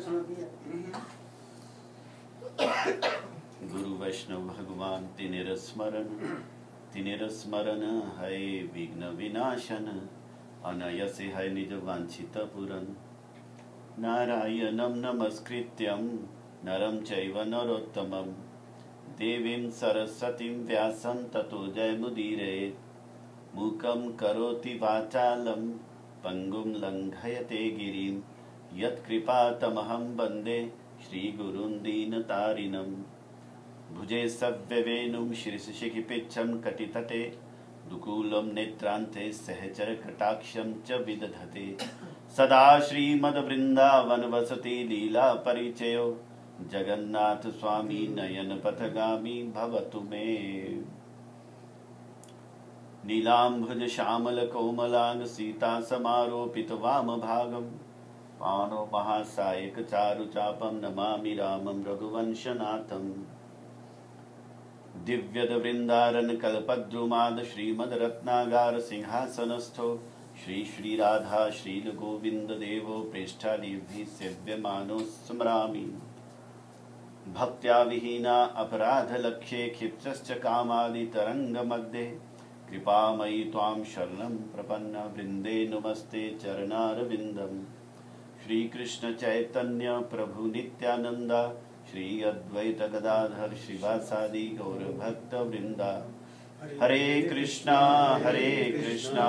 गुरु वैष्णव भगवान तिनेर स्मरण है विघ्न विनाशन अनयसे है निज वांछित पुरन नारायणं नमस्कृत्यं नरं चैव नरोत्तमं देवीं सरस्वतीं व्यासं ततो जयमुदीरयेत् मूकं करोति वाचालं पंगुं लंघयते गिरिं यत्कृपातमहं वन्दे श्रीगुरुं दीनतारिणं भुजे सव्यवेणुं शिरसिशिखिपिच्छं कटितटे दुकूलं नेत्रान्ते सहचरकटाक्षं च विदधते सदा श्रीमद्वृन्दावन वसति लीला परिचयो जगन्नाथ स्वामी नयन पथगामी भवतु मे नीलाम्भुज श्यामल कोमलांग सीता समारोपित वाम भागम पाणो महासायक चारु चापम नमामि रामं रघुवंशनाथम दिव्यद वृंदारन कल्पद्रुमाद श्रीमद रत्नागार सिंहासनस्थो श्री श्री राधा श्रील गोविंद देवो प्रेष्ठादिभिः सेव्यमानो स्मरामि भक्त्या विहीना अपराध लक्ष्ये क्षिप्तश्च कामादि तरंग मध्ये कृपामयि त्वां शरणं प्रपन्न वृंदे नमस्ते चरणारविंदम् श्री कृष्ण चैतन्य प्रभु नित्यानंदा श्री अद्वैत गदाधर श्रीवासादि गौर भक्त वृंदा हरे कृष्णा कृष्णा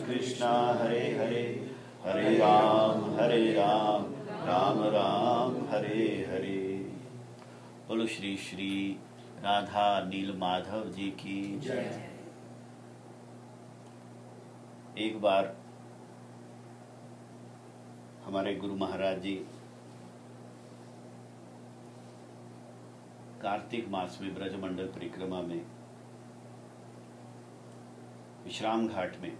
कृष्णा हरे हरे हरे राम राम राम हरे हरे। बोलो श्री श्री राधा नील माधव जी की जय। एक बार हमारे गुरु महाराज जी कार्तिक मास में ब्रजमंडल परिक्रमा में विश्राम घाट में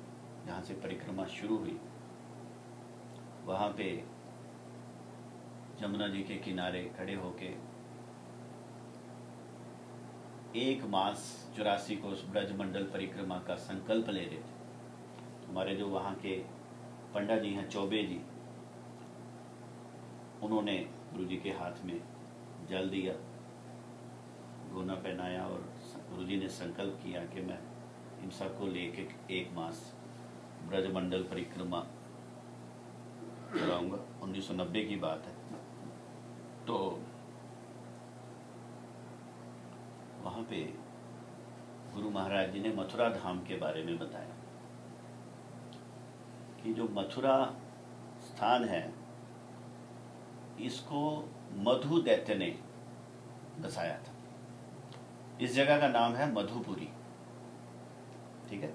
जहाँ से परिक्रमा शुरू हुई वहाँ पे जमुना जी के किनारे खड़े होके 1 मास 84 कोस ब्रजमंडल परिक्रमा का संकल्प ले रहे थे। हमारे जो वहाँ के पंडा जी हैं चौबे जी, उन्होंने गुरु जी के हाथ में जल दिया, गोना पहनाया और गुरु जी ने संकल्प किया कि मैं इन सबको लेके 1 मास ब्रजमंडल परिक्रमा कराऊंगा। 1990 की बात है। तो वहाँ पे गुरु महाराज जी ने मथुरा धाम के बारे में बताया कि जो मथुरा स्थान है इसको मधु दैत्य ने बसाया था। इस जगह का नाम है मधुपुरी। ठीक है।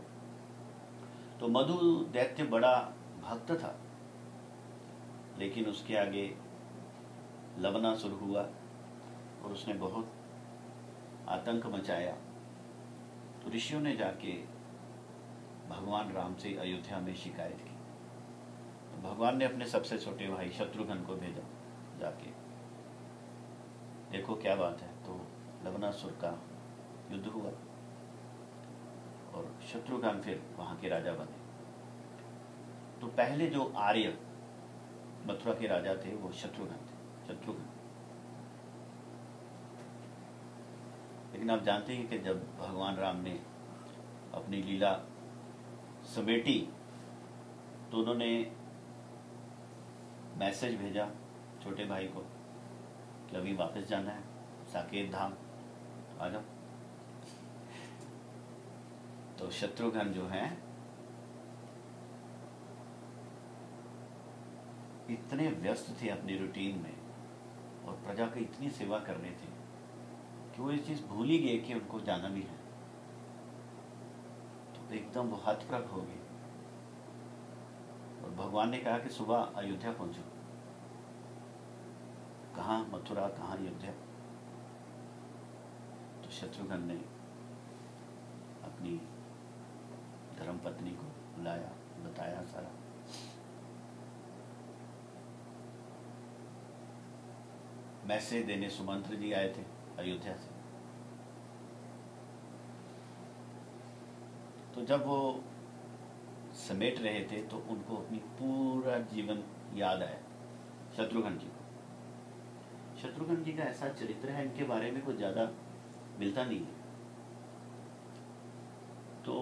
तो मधु दैत्य बड़ा भक्त था, लेकिन उसके आगे लवणासुर हुआ और उसने बहुत आतंक मचाया। तो ऋषियों ने जाके भगवान राम से अयोध्या में शिकायत की। तो भगवान ने अपने सबसे छोटे भाई शत्रुघ्न को भेजा, जाके देखो क्या बात है। तो लवणासुर का युद्ध हुआ और शत्रुघ्न फिर वहां के राजा बने। तो पहले जो आर्य मथुरा के राजा थे वो शत्रुघ्न। लेकिन आप जानते हैं कि जब भगवान राम ने अपनी लीला समेटी तो उन्होंने मैसेज भेजा छोटे भाई को कि अभी वापस जाना है, साकेत धाम आ जाओ। तो शत्रुघ्न जो हैं इतने व्यस्त थे अपनी रूटीन में और प्रजा की इतनी सेवा कर रहे थे कि वो ये चीज भूल ही गए कि उनको जाना भी है। तो एकदम वो हतप्रभ हो गए और भगवान ने कहा कि सुबह अयोध्या पहुंचो। कहाँ मथुरा, कहाँ अयोध्या? तो शत्रुघ्न ने अपनी धर्मपत्नी को बुलाया, बताया सारा। मैसेज देने सुमंत्र जी आए थे अयोध्या से। तो जब वो समेट रहे थे तो उनको अपनी पूरा जीवन याद आया शत्रुघ्न जी को। शत्रुघ्न जी का ऐसा चरित्र है, इनके बारे में कुछ ज़्यादा मिलता नहीं है। तो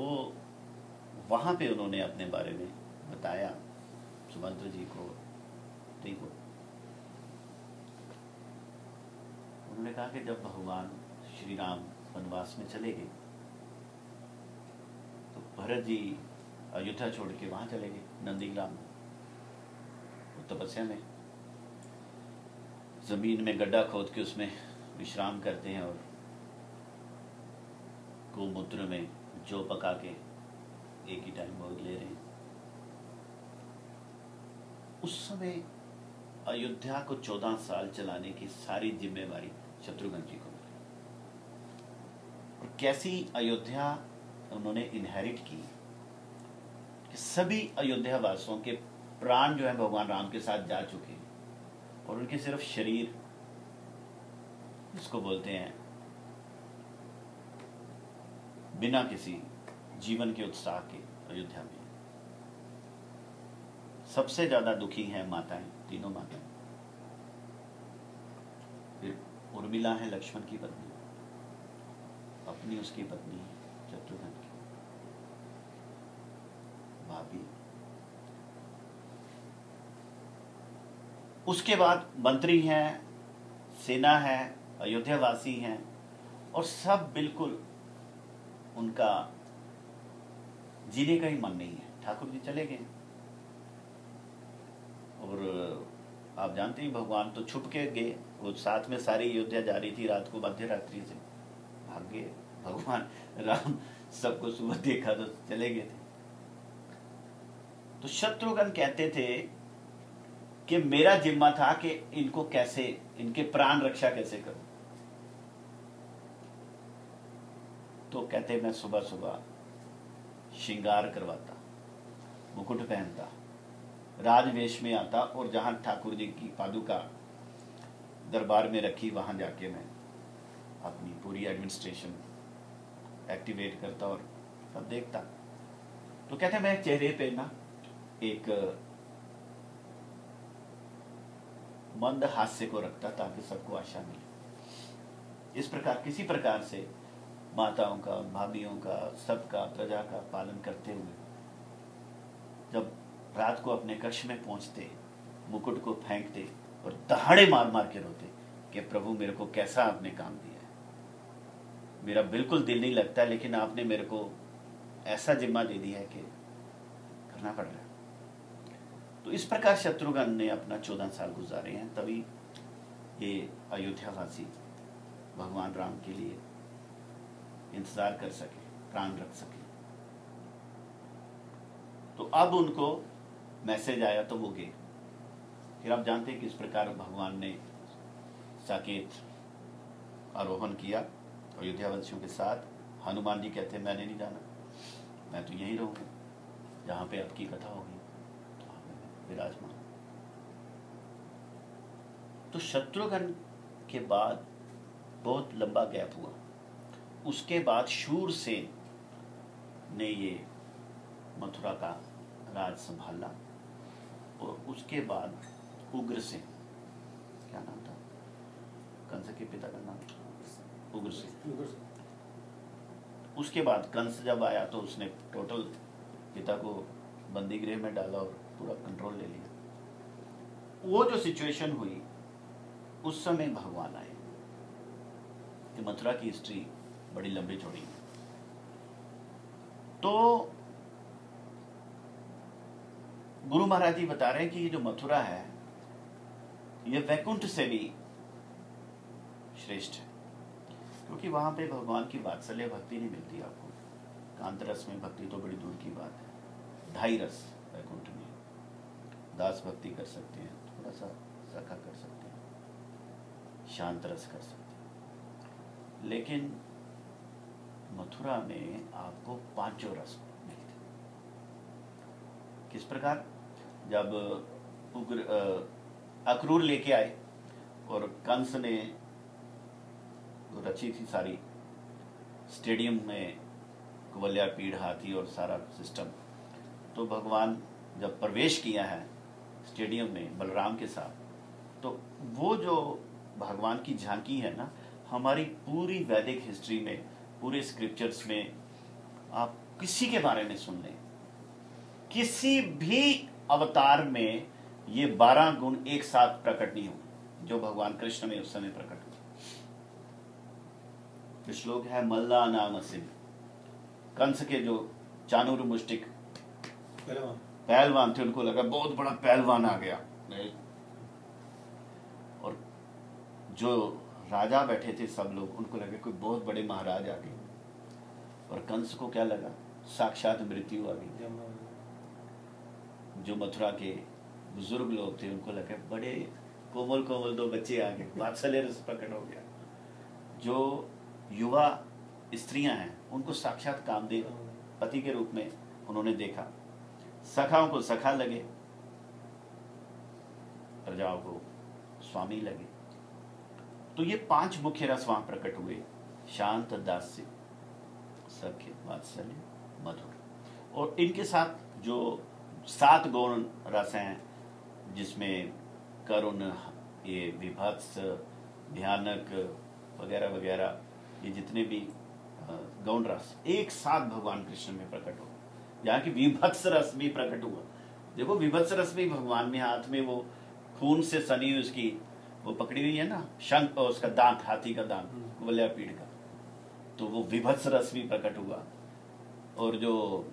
वहाँ पे उन्होंने अपने बारे में बताया सुमंत्र जी को, ठीक हो। उन्होंने कहा कि जब भगवान श्री राम वनवास में चले गए तो भरत जी अयोध्या छोड़ के वहाँ चले गए नंदीग्राम में, तपस्या में जमीन में गड्ढा खोद के उसमें विश्राम करते हैं और गोमूत्र में जौ पका के एक ही टाइम भोग ले रहे हैं। उस समय अयोध्या को 14 साल चलाने की सारी जिम्मेवारी शत्रुघ्न जी को मिली। और कैसी अयोध्या उन्होंने इनहेरिट की कि सभी अयोध्या वासियों के प्राण जो है भगवान राम के साथ जा चुके हैं और उनके सिर्फ शरीर, जिसको बोलते हैं बिना किसी जीवन के उत्साह के, अयोध्या में सबसे ज्यादा दुखी हैं माताएं, तीनों माताएं। फिर उर्मिला है लक्ष्मण की पत्नी, अपनी उसकी पत्नी शत्रुघ्न की भाभी। उसके बाद मंत्री हैं, सेना है, अयोध्यावासी हैं और सब बिल्कुल उनका जीने का ही मन नहीं है। ठाकुर जी चले गए और आप जानते हैं भगवान तो छुप के गए, वो साथ में सारी अयोध्या जा रही थी रात को, मध्य रात्रि से भाग गए भगवान राम। सबको सुबह देखा तो चले गए थे। तो शत्रुघ्न कहते थे कि मेरा जिम्मा था कि इनको कैसे, इनके प्राण रक्षा कैसे करूं। तो कहते मैं सुबह सुबह श्रृंगार करवाता, मुकुट पहनता, राजवेश में आता और जहां ठाकुर जी की पादुका दरबार में रखी वहां जाके मैं अपनी पूरी एडमिनिस्ट्रेशन एक्टिवेट करता और सब देखता। तो कहते मैं चेहरे पे ना एक मंद हास्य को रखता ताकि सबको आशा मिले। इस प्रकार किसी प्रकार से माताओं का, भाभियों का, सबका, प्रजा का पालन करते हुए जब रात को अपने कक्ष में पहुंचते, मुकुट को फेंकते और दहाड़े मार मार के रोते कि प्रभु मेरे को कैसा आपने काम दिया है, मेरा बिल्कुल दिल नहीं लगता लेकिन आपने मेरे को ऐसा जिम्मा दे दिया है कि करना पड़ रहा है। तो इस प्रकार शत्रुघ्न ने अपना 14 साल गुजारे हैं, तभी ये अयोध्यावासी भगवान राम के लिए इंतजार कर सके, प्राण रख सके। तो अब उनको मैसेज आया तो वो गए। फिर आप जानते हैं कि इस प्रकार भगवान ने साकेत आरोहण किया अयोध्यावासियों के साथ। हनुमान जी कहते हैं मैंने नहीं जाना, मैं तो यहीं रहूंगा जहां पे आपकी कथा होगी, विराजमान। तो शत्रुघ्न के बाद बहुत लंबा गैप हुआ। उसके बाद शूरसेन ने ये मथुरा का राज संभाला और उसके बाद उग्रसेन, क्या नाम था कंस के पिता का नाम, उग्रसेन। उसके बाद कंस जब आया तो उसने टोटल पिता को बंदी गृह में डाला और पूरा कंट्रोल ले लिया। वो जो सिचुएशन हुई उस समय भगवान आए। कि मथुरा की हिस्ट्री बड़ी लंबी चौड़ी है। तो गुरु महाराज जी बता रहे हैं कि ये जो मथुरा है ये वैकुंठ से भी श्रेष्ठ है, क्योंकि वहां पे भगवान की वात्सल्य भक्ति नहीं मिलती आपको। कांत रस में भक्ति तो बड़ी दूर की बात है। 2.5 रस वैकुंठ में, दास भक्ति कर सकते हैं, थोड़ा सा सखा कर सकते हैं, शांत रस कर सकते हैं, लेकिन मथुरा में आपको 5 रस मिलते। किस प्रकार? जब अक्रूर लेके आए और कंस ने रची थी सारी स्टेडियम में कुवल्या पीड़ हाथी और सारा सिस्टम, तो भगवान जब प्रवेश किया है स्टेडियम में बलराम के साथ, तो वो जो भगवान की झांकी है ना, हमारी पूरी वैदिक हिस्ट्री में, पूरे स्क्रिप्चर्स में आप किसी के बारे में सुन लें, किसी भी अवतार में ये 12 गुण एक साथ प्रकट नहीं हुए जो भगवान कृष्ण में उस समय प्रकट हुए। श्लोक है मल्ला नाम सिंह, कंस के जो चाणूर मुष्टिक पहलवान थे, उनको लगा बहुत बड़ा पहलवान आ गया, और जो राजा बैठे थे सब लोग, उनको लगा कोई बहुत बड़े महाराज आ गए, और कंस को क्या लगा, साक्षात मृत्यु आ गई। जो मथुरा के बुजुर्ग लोग थे उनको लगा बड़े कोमल कोमल 2 बच्चे आ गए, वात्सल्य रस प्रकट हो गया। जो युवा स्त्रियां हैं उनको साक्षात कामदेव पति के रूप में उन्होंने देखा, सखाओं को सखा लगे, प्रजाओं को स्वामी लगे। तो ये 5 मुख्य रस वहां प्रकट हुए, शांत, दास्य, सख्य, वात्सल्य, मधुर। और इनके साथ जो 7 गौण रस हैं, जिसमें करुण, ये विभत्स, भयानक वगैरह वगैरह, ये जितने भी गौण रस एक साथ भगवान कृष्ण में प्रकट हो। यहाँ की विभत्स रस भी प्रकट हुआ। देखो विभत्स रस भी भगवान में, हाथ में वो खून से सनी उसकी वो पकड़ी हुई है ना, शंख, उसका दांत, हाथी का दांत, वल्यापीड़ का, तो वो विभत्स रस भी प्रकट हुआ। और जो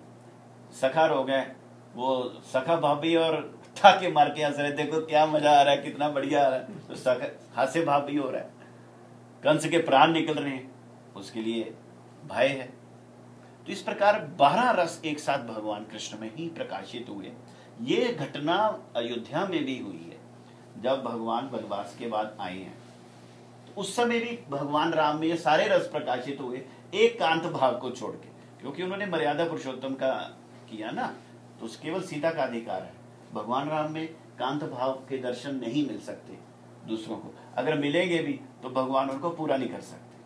सखा रोग है, वो सखा भाभी और ठाके मार के हंस रहे, देखो क्या मजा आ रहा है, कितना बढ़िया आ रहा है, तो सखा हास्य भाव भी हो रहा है। कंस के प्राण निकल रहे हैं, उसके लिए भय है। तो इस प्रकार 12 रस एक साथ भगवान कृष्ण में ही प्रकाशित हुए। ये घटना अयोध्या में भी हुई है, जब भगवान वनवास के बाद आए हैं, तो उस समय भी भगवान राम में ये सारे रस प्रकाशित हुए, एक कांत भाव को छोड़ के, क्योंकि उन्होंने मर्यादा पुरुषोत्तम का किया ना, तो केवल सीता का अधिकार है। भगवान राम में कांत भाव के दर्शन नहीं मिल सकते दूसरों को, अगर मिलेंगे भी तो भगवान उनको पूरा नहीं कर सकते,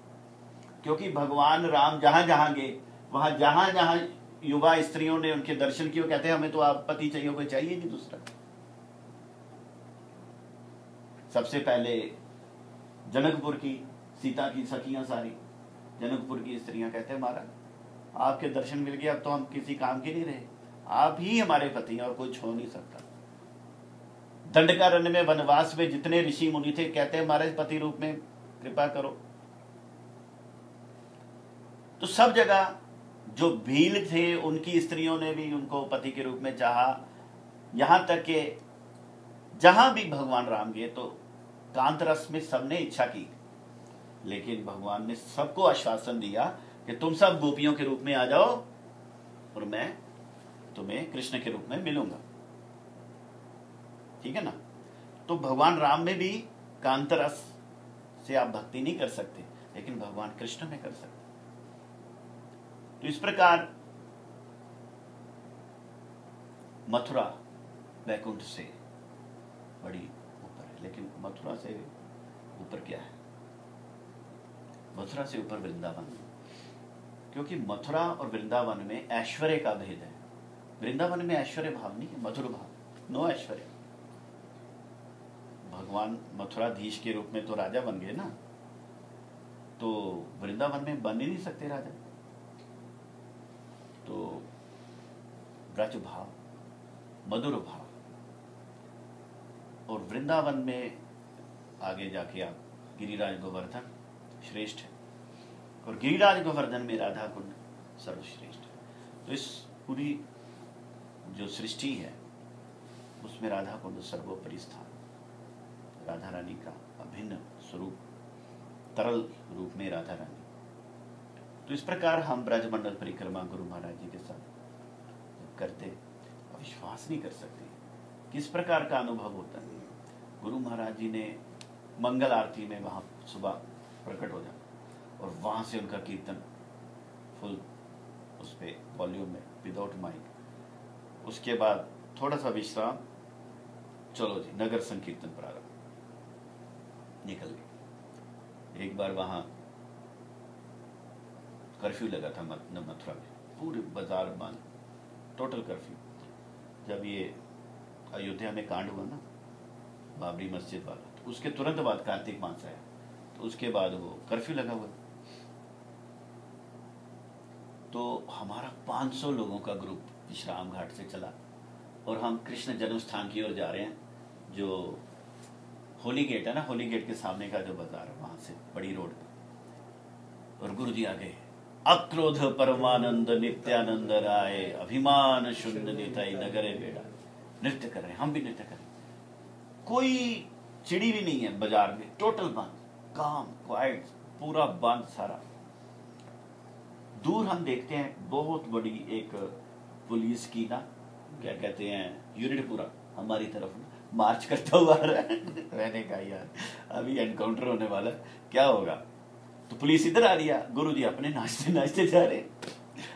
क्योंकि भगवान राम जहां जहां गए, वहां जहां जहां युवा स्त्रियों ने उनके दर्शन किए, कहते हैं हमें तो आप पति चाहिए, कोई चाहिए नहीं दूसरा। सबसे पहले जनकपुर की सीता की सखियां सारी, जनकपुर की स्त्रियां कहते हैं महाराज आपके दर्शन मिल गए, अब तो हम किसी काम के नहीं रहे, आप ही हमारे पति हैं और कोई छो नहीं सकता। दंडकारण्य में वनवास में जितने ऋषि मुनि थे, कहते हैं महाराज पति रूप में कृपा करो। तो सब जगह जो भील थे उनकी स्त्रियों ने भी उनको पति के रूप में चाहा, यहां तक कि जहां भी भगवान राम गए तो कांत रस में सबने इच्छा की, लेकिन भगवान ने सबको आश्वासन दिया कि तुम सब गोपियों के रूप में आ जाओ और मैं तुम्हें कृष्ण के रूप में मिलूंगा। ठीक है ना। तो भगवान राम में भी कांत रस से आप भक्ति नहीं कर सकते, लेकिन भगवान कृष्ण में कर सकते। तो इस प्रकार मथुरा वैकुंठ से बड़ी ऊपर है, लेकिन मथुरा से ऊपर क्या है, मथुरा से ऊपर वृंदावन, क्योंकि मथुरा और वृंदावन में ऐश्वर्य का भेद है। वृंदावन में ऐश्वर्य भाव नहीं है, मधुर भाव, नो ऐश्वर्य। भगवान मथुराधीश के रूप में तो राजा बन गए ना, तो वृंदावन में बन ही नहीं सकते राजा। तो ब्रज भाव, मधुर भाव, और वृंदावन में आगे जाके आप गिरिराज गोवर्धन श्रेष्ठ है, और गिरिराज गोवर्धन में राधा कुंड सर्वश्रेष्ठ है। तो इस पूरी जो सृष्टि है उसमें राधा कुंड सर्वोपरि स्थान, राधा रानी का अभिन्न स्वरूप, तरल रूप में राधा रानी। तो इस प्रकार हम ब्रजमंडल परिक्रमा गुरु महाराज जी के साथ करते, विश्वास नहीं कर सकते किस प्रकार का अनुभव होता है। गुरु महाराज जी ने मंगल आरती में वहां सुबह प्रकट हो जाता, और वहां से उनका कीर्तन फुल उस पे वॉल्यूम में विदाउट माइक, उसके बाद थोड़ा सा विश्राम, चलो जी नगर संकीर्तन प्रारंभ, निकल गए। एक बार वहां कर्फ्यू लगा था मथुरा में, पूरे बाजार बंद, टोटल कर्फ्यू। जब ये अयोध्या में कांड हुआ ना बाबरी मस्जिद वाला, उसके तुरंत बाद कार्तिक मास आया, तो उसके बाद वो कर्फ्यू लगा हुआ। तो हमारा 500 लोगों का ग्रुप विश्राम घाट से चला और हम कृष्ण जन्म स्थान की ओर जा रहे हैं, जो होली गेट है ना, होली गेट के सामने का जो बाजार है वहां से बड़ी रोड पे। और गुरु जी आ गए, अक्रोध परमानंद नित्यानंद राय, अभिमान शून्य निताई नगरे बेड़ा। नृत्य कर रहे हैं, हम भी नृत्य कर रहे हैं। कोई चिड़ी भी नहीं है बाजार में, टोटल बंद, काम क्वाइट, पूरा बंद सारा। दूर हम देखते हैं बहुत बड़ी एक पुलिस की ना, क्या कहते हैं, यूनिट पूरा हमारी तरफ मार्च करता हुआ आ रहा है। मैंने कहा यार अभी एनकाउंटर होने वाला है, क्या होगा। तो पुलिस इधर आ रही है, गुरु जी अपने नाचते नाचते जा रहे हैं,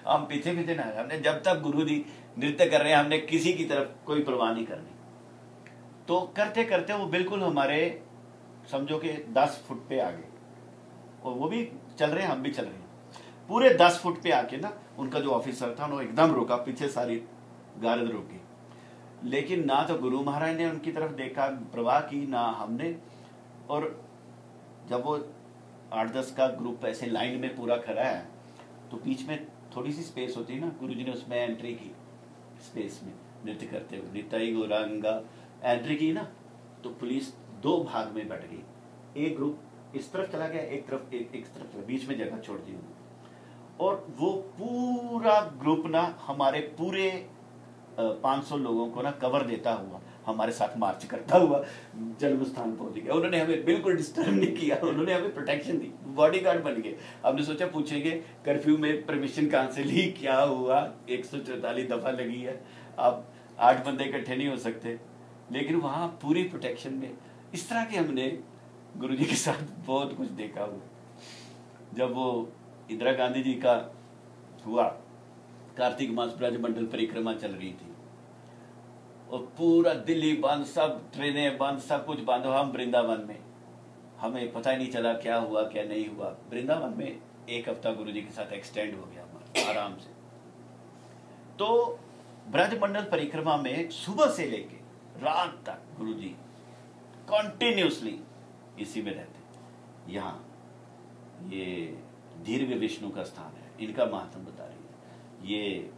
हम पीछे पीछे ना। हमने जब तक गुरु जी नृत्य कर रहे हैं हमने किसी की तरफ कोई परवाह नहीं करनी। तो करते करते वो बिल्कुल हमारे समझो कि 10 फुट पे आ गए, और वो भी चल रहे हैं, हम भी चल रहे हैं। पूरे 10 फुट पे आके ना उनका जो ऑफिसर था उन्होंने एकदम रोका, पीछे सारी गार्ड रोकी, लेकिन ना तो गुरु महाराज ने उनकी तरफ देखा, प्रवाह की, ना हमने। और जब वो 8-10 का ग्रुप ऐसे लाइन में पूरा खड़ा है, तो बीच में थोड़ी सी स्पेस होती है ना, गुरु जी ने उसमें एंट्री की, स्पेस में नृत्य करते हुए निताई गौरांगा एंट्री की ना, तो पुलिस 2 भाग में बट गई। एक ग्रुप इस तरफ चला गया, एक तरफ एक तरफ, बीच में जगह छोड़ दी उन्होंने। और वो पूरा ग्रुप ना हमारे पूरे 500 लोगों को ना कवर देता हुआ हमारे साथ मार्च करता हुआ जन्म स्थान पहुंच गया। उन्होंने हमें बिल्कुल डिस्टर्ब नहीं किया, उन्होंने हमें प्रोटेक्शन दी, बॉडीगार्ड बन गए। हमने सोचा पूछेंगे कर्फ्यू में परमिशन कहां से ली, क्या हुआ, 144 दफा लगी है, अब 8 बंदे इकट्ठे नहीं हो सकते, लेकिन वहां पूरी प्रोटेक्शन में। इस तरह के हमने गुरुजी के साथ बहुत कुछ देखा हुआ। जब वो इंदिरा गांधी जी का हुआ, कार्तिक मास ब्रजमंडल परिक्रमा चल रही थी और पूरा दिल्ली बंद, सब ट्रेनें बंद, सब कुछ बंद। हम वृंदावन में, हमें पता ही नहीं चला क्या हुआ क्या नहीं हुआ। वृंदावन में 1 हफ्ता गुरुजी के साथ एक्सटेंड हो गया हमारा आराम से। तो ब्रजमंडल परिक्रमा में सुबह से लेके रात तक गुरुजी कंटिन्यूसली इसी में रहते। यहाँ ये दीर्घ विष्णु का स्थान है, इनका महात्म बता रही है। ये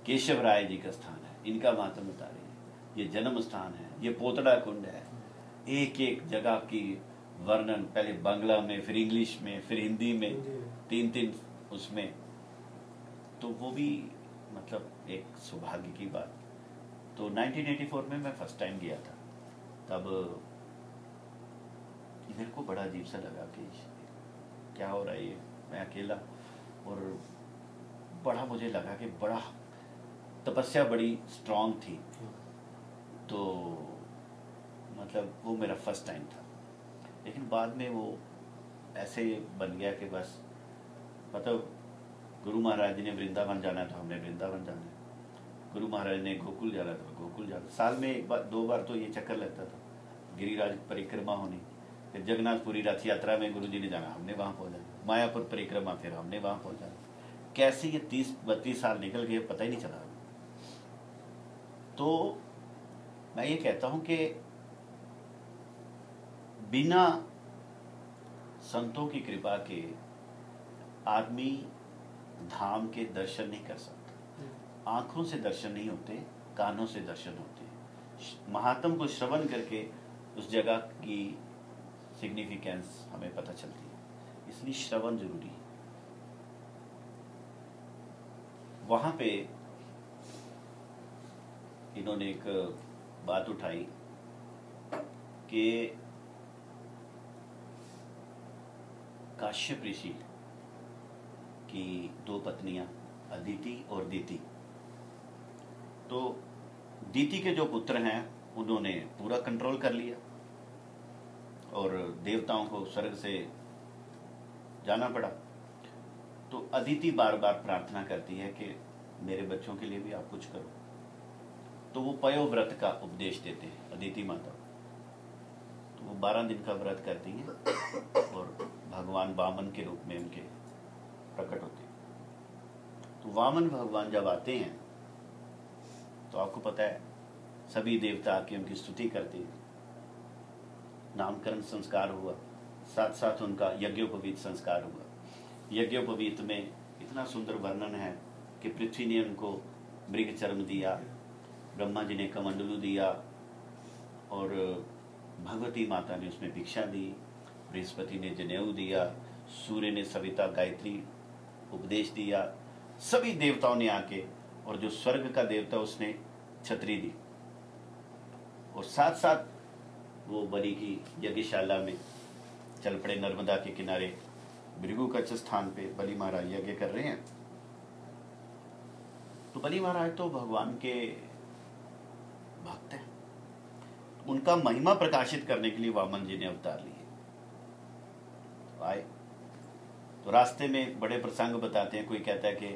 केशव राय जी का स्थान है, इनका महात्म बता रही है। ये जन्म स्थान है, ये पोतड़ा कुंड है। एक एक जगह की वर्णन, पहले बांग्ला में, फिर इंग्लिश में, फिर हिंदी में, 3-3 उसमें। तो वो भी मतलब एक सौभाग्य की बात। तो 1984 में मैं फर्स्ट टाइम गया था, तब मेरे को बड़ा अजीब सा लगा कि क्या हो रहा है ये, मैं अकेला। और बड़ा मुझे लगा कि बड़ा तपस्या बड़ी स्ट्रांग थी। तो मतलब वो मेरा फर्स्ट टाइम था, लेकिन बाद में वो ऐसे बन गया कि बस मतलब गुरु महाराज जी ने वृंदावन जाना तो हमने वृंदावन जाना है, गुरु महाराज ने गोकुल जाना तो गोकुल जाना। साल में 1-2 बार तो ये चक्कर लगता था, गिरिराज परिक्रमा होनी, फिर जगन्नाथपुरी रथ यात्रा में गुरु जी ने जाना, हमने वहाँ पहुँच जाना, मायापुर परिक्रमा फिर हमने वहाँ पहुँच जाना। कैसे ये 30-32 साल निकल गए पता ही नहीं चला। तो मैं ये कहता हूँ कि बिना संतों की कृपा के आदमी धाम के दर्शन नहीं कर सकता। आंखों से दर्शन नहीं होते, कानों से दर्शन होते हैं। महात्म को श्रवण करके उस जगह की सिग्निफिकेंस हमें पता चलती है, इसलिए श्रवण जरूरी है। वहां पे इन्होंने एक बात उठाई कि काश्यप ऋषि की 2 पत्नियां अदिति और दीति। तो दीति के जो पुत्र हैं उन्होंने पूरा कंट्रोल कर लिया और देवताओं को स्वर्ग से जाना पड़ा। तो अदिति बार बार प्रार्थना करती है कि मेरे बच्चों के लिए भी आप कुछ करो। तो वो पयोव्रत का उपदेश देते हैं अदिति माता। तो वो 12 दिन का व्रत करती हैं और भगवान वामन के रूप में उनके प्रकट होते हैं। तो वामन भगवान जब आते हैं तो आपको पता है सभी देवता आके उनकी स्तुति करते हैं, नामकरण संस्कार हुआ, साथ साथ उनका यज्ञोपवीत संस्कार हुआ। यज्ञोपवीत में इतना सुंदर वर्णन है कि पृथ्वी ने उनको मृग चर्म दिया, ब्रह्मा जी ने कमंडलू दिया, और भगवती माता ने उसमें भिक्षा दी, बृहस्पति ने जनेऊ दिया, सूर्य ने सविता गायत्री उपदेश दिया, सभी देवताओं ने आके, और जो स्वर्ग का देवता उसने छतरी दी, और साथ साथ वो बलि की यज्ञशाला में चल पड़े। नर्मदा के किनारे भृगु कच्छ स्थान पे बलि महाराज यज्ञ कर रहे हैं। तो बलि महाराज तो भगवान के भक्त हैं, उनका महिमा प्रकाशित करने के लिए वामन जी ने अवतार लिए। आए तो रास्ते में बड़े प्रसंग बताते हैं। कोई कहता है कि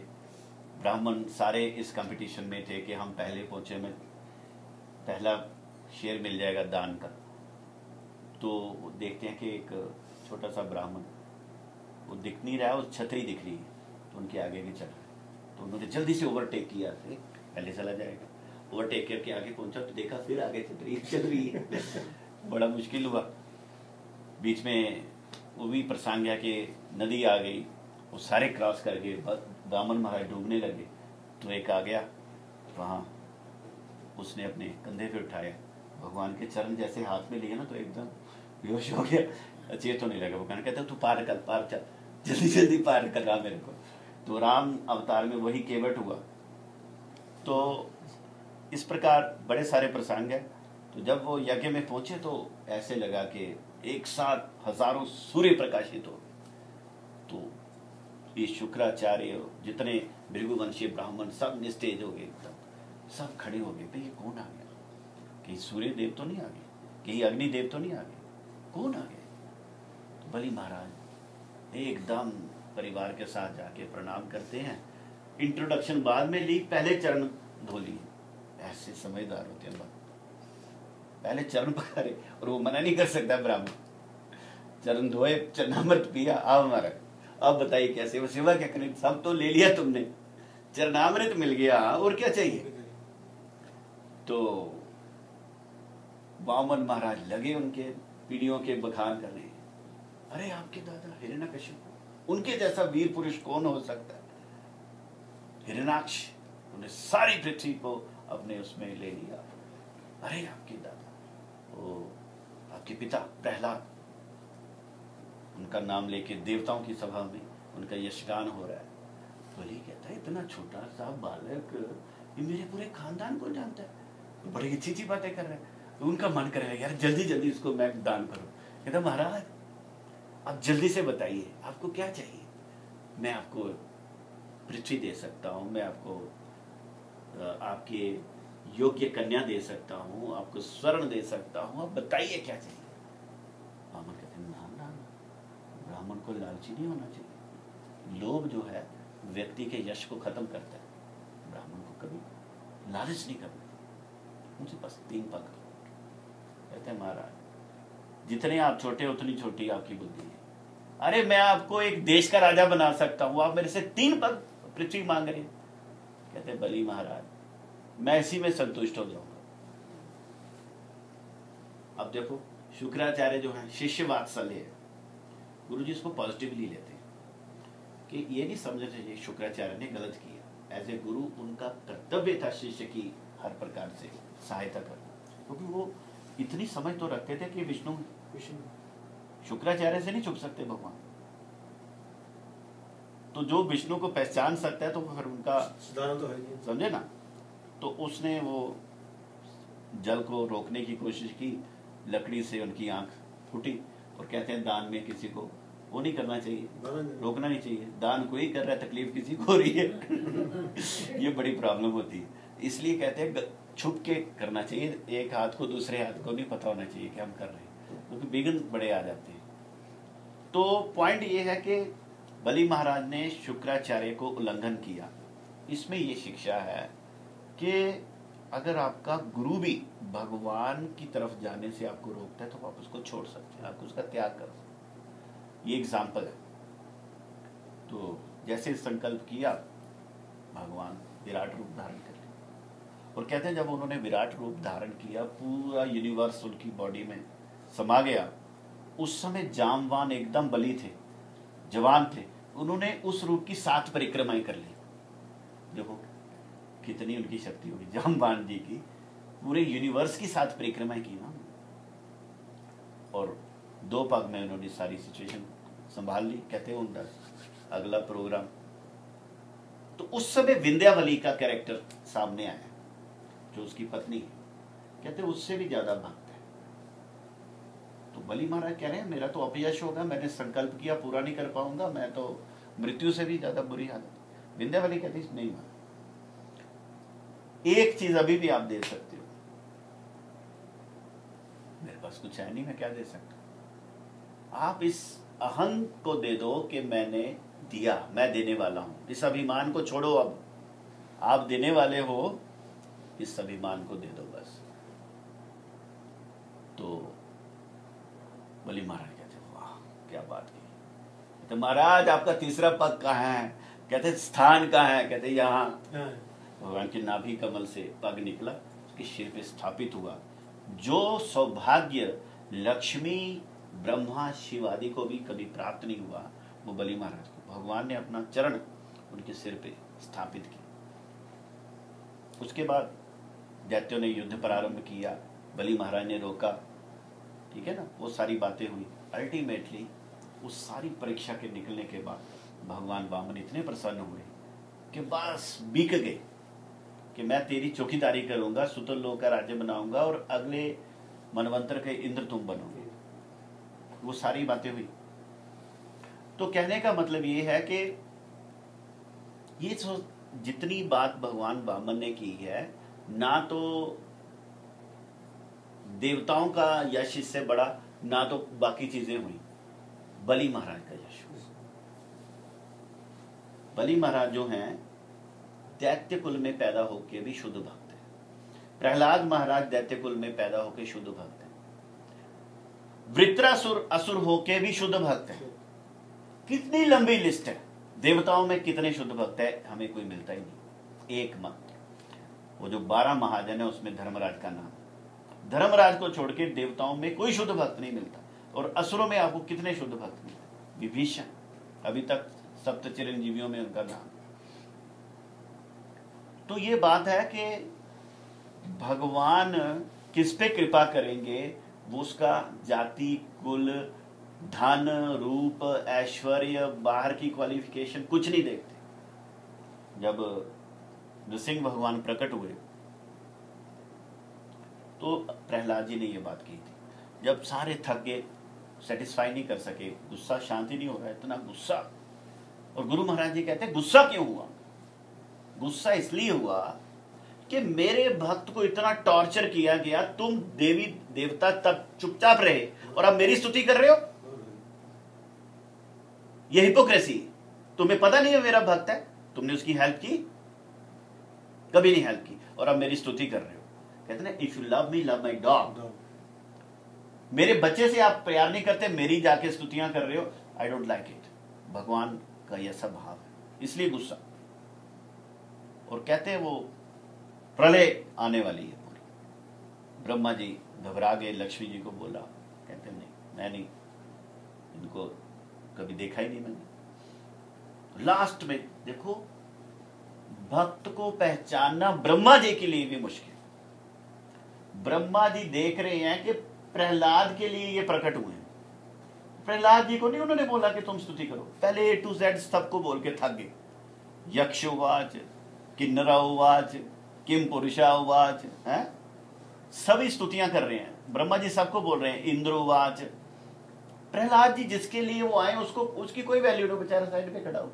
ब्राह्मण सारे इस कंपटीशन में थे कि हम पहले पहुंचे, में पहला शेर मिल जाएगा दान का। तो देखते हैं कि एक छोटा सा ब्राह्मण, वो दिख नहीं रहा है, वो छतरी दिख रही है, तो उनके आगे भी चल रहा है। तो उन्होंने जल्दी से ओवरटेक किया, पहले चला जाएगा। ओवरटेक करके आगे पहुंचा तो देखा फिर आगे छतरी चल रही है। बड़ा मुश्किल हुआ। बीच में वो भी प्रसंग है कि नदी आ गई, वो सारे क्रॉस करके ब्राह्मण महाराज डूबने लगे। तो एक आ गया वहाँ, उसने अपने कंधे पे उठाया, भगवान के चरण जैसे हाथ में लिए ना, तो एकदम बेहोश हो गया, चेत होने लगा। वो कहता तू पार कर, पार चल, जल्दी जल्दी पार कर रहा मेरे को। तो राम अवतार में वही केवट हुआ। तो इस प्रकार बड़े सारे प्रसंग है। तो जब वो यज्ञ में पहुंचे तो ऐसे लगा कि एक साथ हजारों सूर्य प्रकाशित हो। तो ये शुक्राचार्य, जितने भृगुवंशीय ब्राह्मण, सब निस्तेज हो गए, एकदम सब खड़े हो गए। भाई ये कौन आ गया? कहीं सूर्य देव तो नहीं आ गए, कहीं अग्नि देव तो नहीं आ गए, कौन आ गए? तो बलि महाराज एकदम परिवार के साथ जाके प्रणाम करते हैं। इंट्रोडक्शन बाद में ली, पहले चरण धो लिए। ऐसे समझदार होते हैं, पहले चरण पखारे, और वो मना नहीं कर सकता ब्राह्मण। चरण धोए, चरणामृत पिया, आओ महाराज अब बताइए कैसे वो सेवा क्या करें, सब तो ले लिया तुमने, चरणामृत मिल गया, और क्या चाहिए? तो वामन महाराज लगे उनके पीढ़ियों के बखान करने। अरे आपके दादा हिरण्यकशिप, उनके जैसा वीर पुरुष कौन हो सकता है? हिरण्याक्ष, उन्हें सारी पृथ्वी को अपने उसमें ले लिया। अरे आपके दादा, वो आपके पिता प्रहलाद, उनका नाम लेके देवताओं की सभा में उनका यशगान हो रहा है। बलि कहता है इतना छोटा सा बालक ये मेरे पूरे खानदान को जानता है, बड़ी अच्छी अच्छी बातें कर रहे हैं। उनका मन कर रहा है यार जल्दी जल्दी इसको मैं दान करूं। कहता महाराज आप जल्दी से बताइए आपको क्या चाहिए, मैं आपको पृथ्वी दे सकता हूँ, मैं आपको आपके योग्य कन्या दे सकता हूँ, आपको स्वर्ण दे सकता हूँ, आप बताइए क्या चाहिए। ब्राह्मण कहते हैं ना ना, ब्राह्मण को लालची नहीं होना चाहिए। लोभ जो है व्यक्ति के यश को खत्म करता है, ब्राह्मण को कभी लालच नहीं करना चाहिए। मुझे बस 3 पग। कहते हैं महाराज जितने आप छोटे उतनी छोटी आपकी बुद्धि है। अरे मैं आपको एक देश का राजा बना सकता हूँ, आप मेरे से 3 पग पृथ्वी मांग रहे। कहते बलि महाराज मैं इसी में संतुष्ट हो जाऊंगा। अब देखो शुक्राचार्य जो है शिष्य वात्सल्य है, गुरु जी इसको पॉजिटिवली लेते हैं कि ये नहीं समझना चाहिए शुक्राचार्य ने गलत किया। एज ए गुरु उनका कर्तव्य था शिष्य की हर प्रकार से सहायता करना, क्योंकि वो इतनी समझ तो रखते थे कि विष्णु शुक्राचार्य से नहीं छुप सकते भगवान। तो जो विष्णु को पहचान सकता है तो फिर उनका तो है, समझे ना। तो उसने वो जल को रोकने की कोशिश की, लकड़ी से उनकी आंख फूटी। और कहते हैं दान में किसी को वो नहीं करना चाहिए, रोकना नहीं चाहिए। दान कोई कर रहा है, तकलीफ किसी को हो रही है। ये बड़ी प्रॉब्लम होती है। इसलिए कहते हैं छुप के करना चाहिए, एक हाथ को दूसरे हाथ को नहीं पता होना चाहिए कि हम कर रहे हैं, क्योंकि विघ्न बड़े आ जाते हैं। तो पॉइंट ये है कि बलि महाराज ने शुक्राचार्य को उल्लंघन किया। इसमें ये शिक्षा है कि अगर आपका गुरु भी भगवान की तरफ जाने से आपको रोकता है तो आप उसको छोड़ सकते हैं, आप उसका त्याग कर सकते हैं। ये एग्जाम्पल है। तो जैसे संकल्प किया, भगवान विराट रूप धारण कर लिया। और कहते हैं जब उन्होंने विराट रूप धारण किया, पूरा यूनिवर्स उनकी बॉडी में समा गया, उस समय जामवान एकदम बली थे, जवान थे, उन्होंने उस रूप की 7 परिक्रमाएं कर ली। देखो कितनी उनकी शक्ति होगी जामवान जी की, पूरे यूनिवर्स की 7 परिक्रमाएं की ना, और 2 पग में उन्होंने सारी सिचुएशन संभाल ली। कहते हैं उनका अगला प्रोग्राम, तो उस समय विंध्यावली का कैरेक्टर सामने आया, जो उसकी पत्नी है, कहते उससे भी ज्यादा भक्त है। तो बलि महाराज कह रहे हैं मेरा तो अपयश होगा, मैंने संकल्प किया पूरा नहीं कर पाऊंगा, मैं तो मृत्यु से भी ज्यादा बुरी हालत। विंध्यावली कहती नहीं माना, एक चीज अभी भी आप दे सकते हो, मेरे पास कुछ है नहीं, मैं क्या दे सकता, आप इस अहंग को दे दो कि मैंने दिया, मैं देने वाला हूं। इस अभिमान को छोड़ो, अब आप देने वाले हो, इस अभिमान को दे दो बस। तो बलि महाराज कहते वाह क्या बात की। तो महाराज आपका तीसरा पग कहाँ है? कहते स्थान कहाँ है? कहते यहाँ। भगवान के नाभि कमल से पग निकला, उसके सिर पे स्थापित हुआ। जो सौभाग्य लक्ष्मी ब्रह्मा शिव आदि को भी कभी प्राप्त नहीं हुआ, वो बलि महाराज को भगवान ने अपना चरण उनके सिर पे स्थापित किया। उसके बाद दैत्यों ने युद्ध प्रारंभ किया, बलि महाराज ने रोका, ठीक है ना, वो सारी बातें हुई। अल्टीमेटली उस सारी परीक्षा के निकलने के बाद भगवान वामन इतने प्रसन्न हुए कि बस बिक गए कि मैं तेरी चौकीदारी करूंगा, सुतल लोक का राज्य बनाऊंगा और अगले मनवंतर के इंद्र तुम बनोगे। वो सारी बातें हुई। तो कहने का मतलब ये है कि ये जितनी बात भगवान वामन ने की है, ना तो देवताओं का यश इससे बड़ा, ना तो बाकी चीजें हुई, बलि महाराज का यश। बलि महाराज जो हैं दैत्य कुल में पैदा होकर भी शुद्ध भक्त है। प्रहलाद महाराज दैत्य कुल में पैदा होकर शुद्ध भक्त है। वृत्रासुर असुर होके भी शुद्ध भक्त है। कितनी लंबी लिस्ट है, देवताओं में कितने शुद्ध भक्त है, हमें कोई मिलता ही नहीं, एक मात्र। वो जो 12 महाजन है उसमें धर्मराज का नाम, धर्मराज को छोड़ के देवताओं में कोई शुद्ध भक्त नहीं मिलता। और असुरों में आपको कितने शुद्ध भक्त मिलते? विभीषण, अभी तक सप्त चिरंजीवियों में उनका नाम। तो ये बात है कि भगवान किस पे कृपा करेंगे, वो उसका जाति, कुल, धन, रूप, ऐश्वर्य, बाहर की क्वालिफिकेशन कुछ नहीं देखते। जब नृसिंह भगवान प्रकट हुए तो प्रहलाद जी ने ये बात की थी। जब सारे थक गए, सेटिस्फाई नहीं कर सके, गुस्सा शांति नहीं हो रहा है, इतना गुस्सा। और गुरु महाराज जी कहते हैं गुस्सा क्यों हुआ? गुस्सा इसलिए हुआ कि मेरे भक्त को इतना टॉर्चर किया गया, तुम देवी देवता तब चुपचाप रहे और अब मेरी स्तुति कर रहे हो। यह हिपोक्रेसी। तुम्हें पता नहीं है मेरा भक्त है, तुमने उसकी हेल्प की? कभी नहीं हेल्प की, और अब मेरी स्तुति कर रहे हो। कहते ना, if you love me love my dog. मेरे बच्चे से आप प्यार नहीं करते, मेरी जाके स्तुतियां कर रहे हो, आई डोंट लाइक इट। भगवान का यह सब भाव है, इसलिए गुस्सा। और कहते हैं वो प्रलय आने वाली है पूरी। ब्रह्मा जी घबरा गए, लक्ष्मी जी को बोला, कहते नहीं, मैं नहीं, इनको कभी देखा ही नहीं मैंने। लास्ट में देखो, भक्त को पहचानना ब्रह्मा जी के लिए भी मुश्किल। ब्रह्मा जी देख रहे हैं कि प्रहलाद के लिए ये प्रकट हुए हैं। प्रहलाद जी को नहीं उन्होंने बोला कि तुम स्तुति करो, पहले A to Z सबको बोल के थक गए। यक्ष उवाच, किन्नरा उवाच, किम पुरुषा उवाच, हैं? सभी स्तुतियां कर रहे हैं, ब्रह्मा जी सबको बोल रहे हैं, इंद्र उवाच। प्रहलाद जी जिसके लिए वो आए उसको, उसकी कोई वैल्यू नहीं, बेचारा साइड पे खड़ा हो,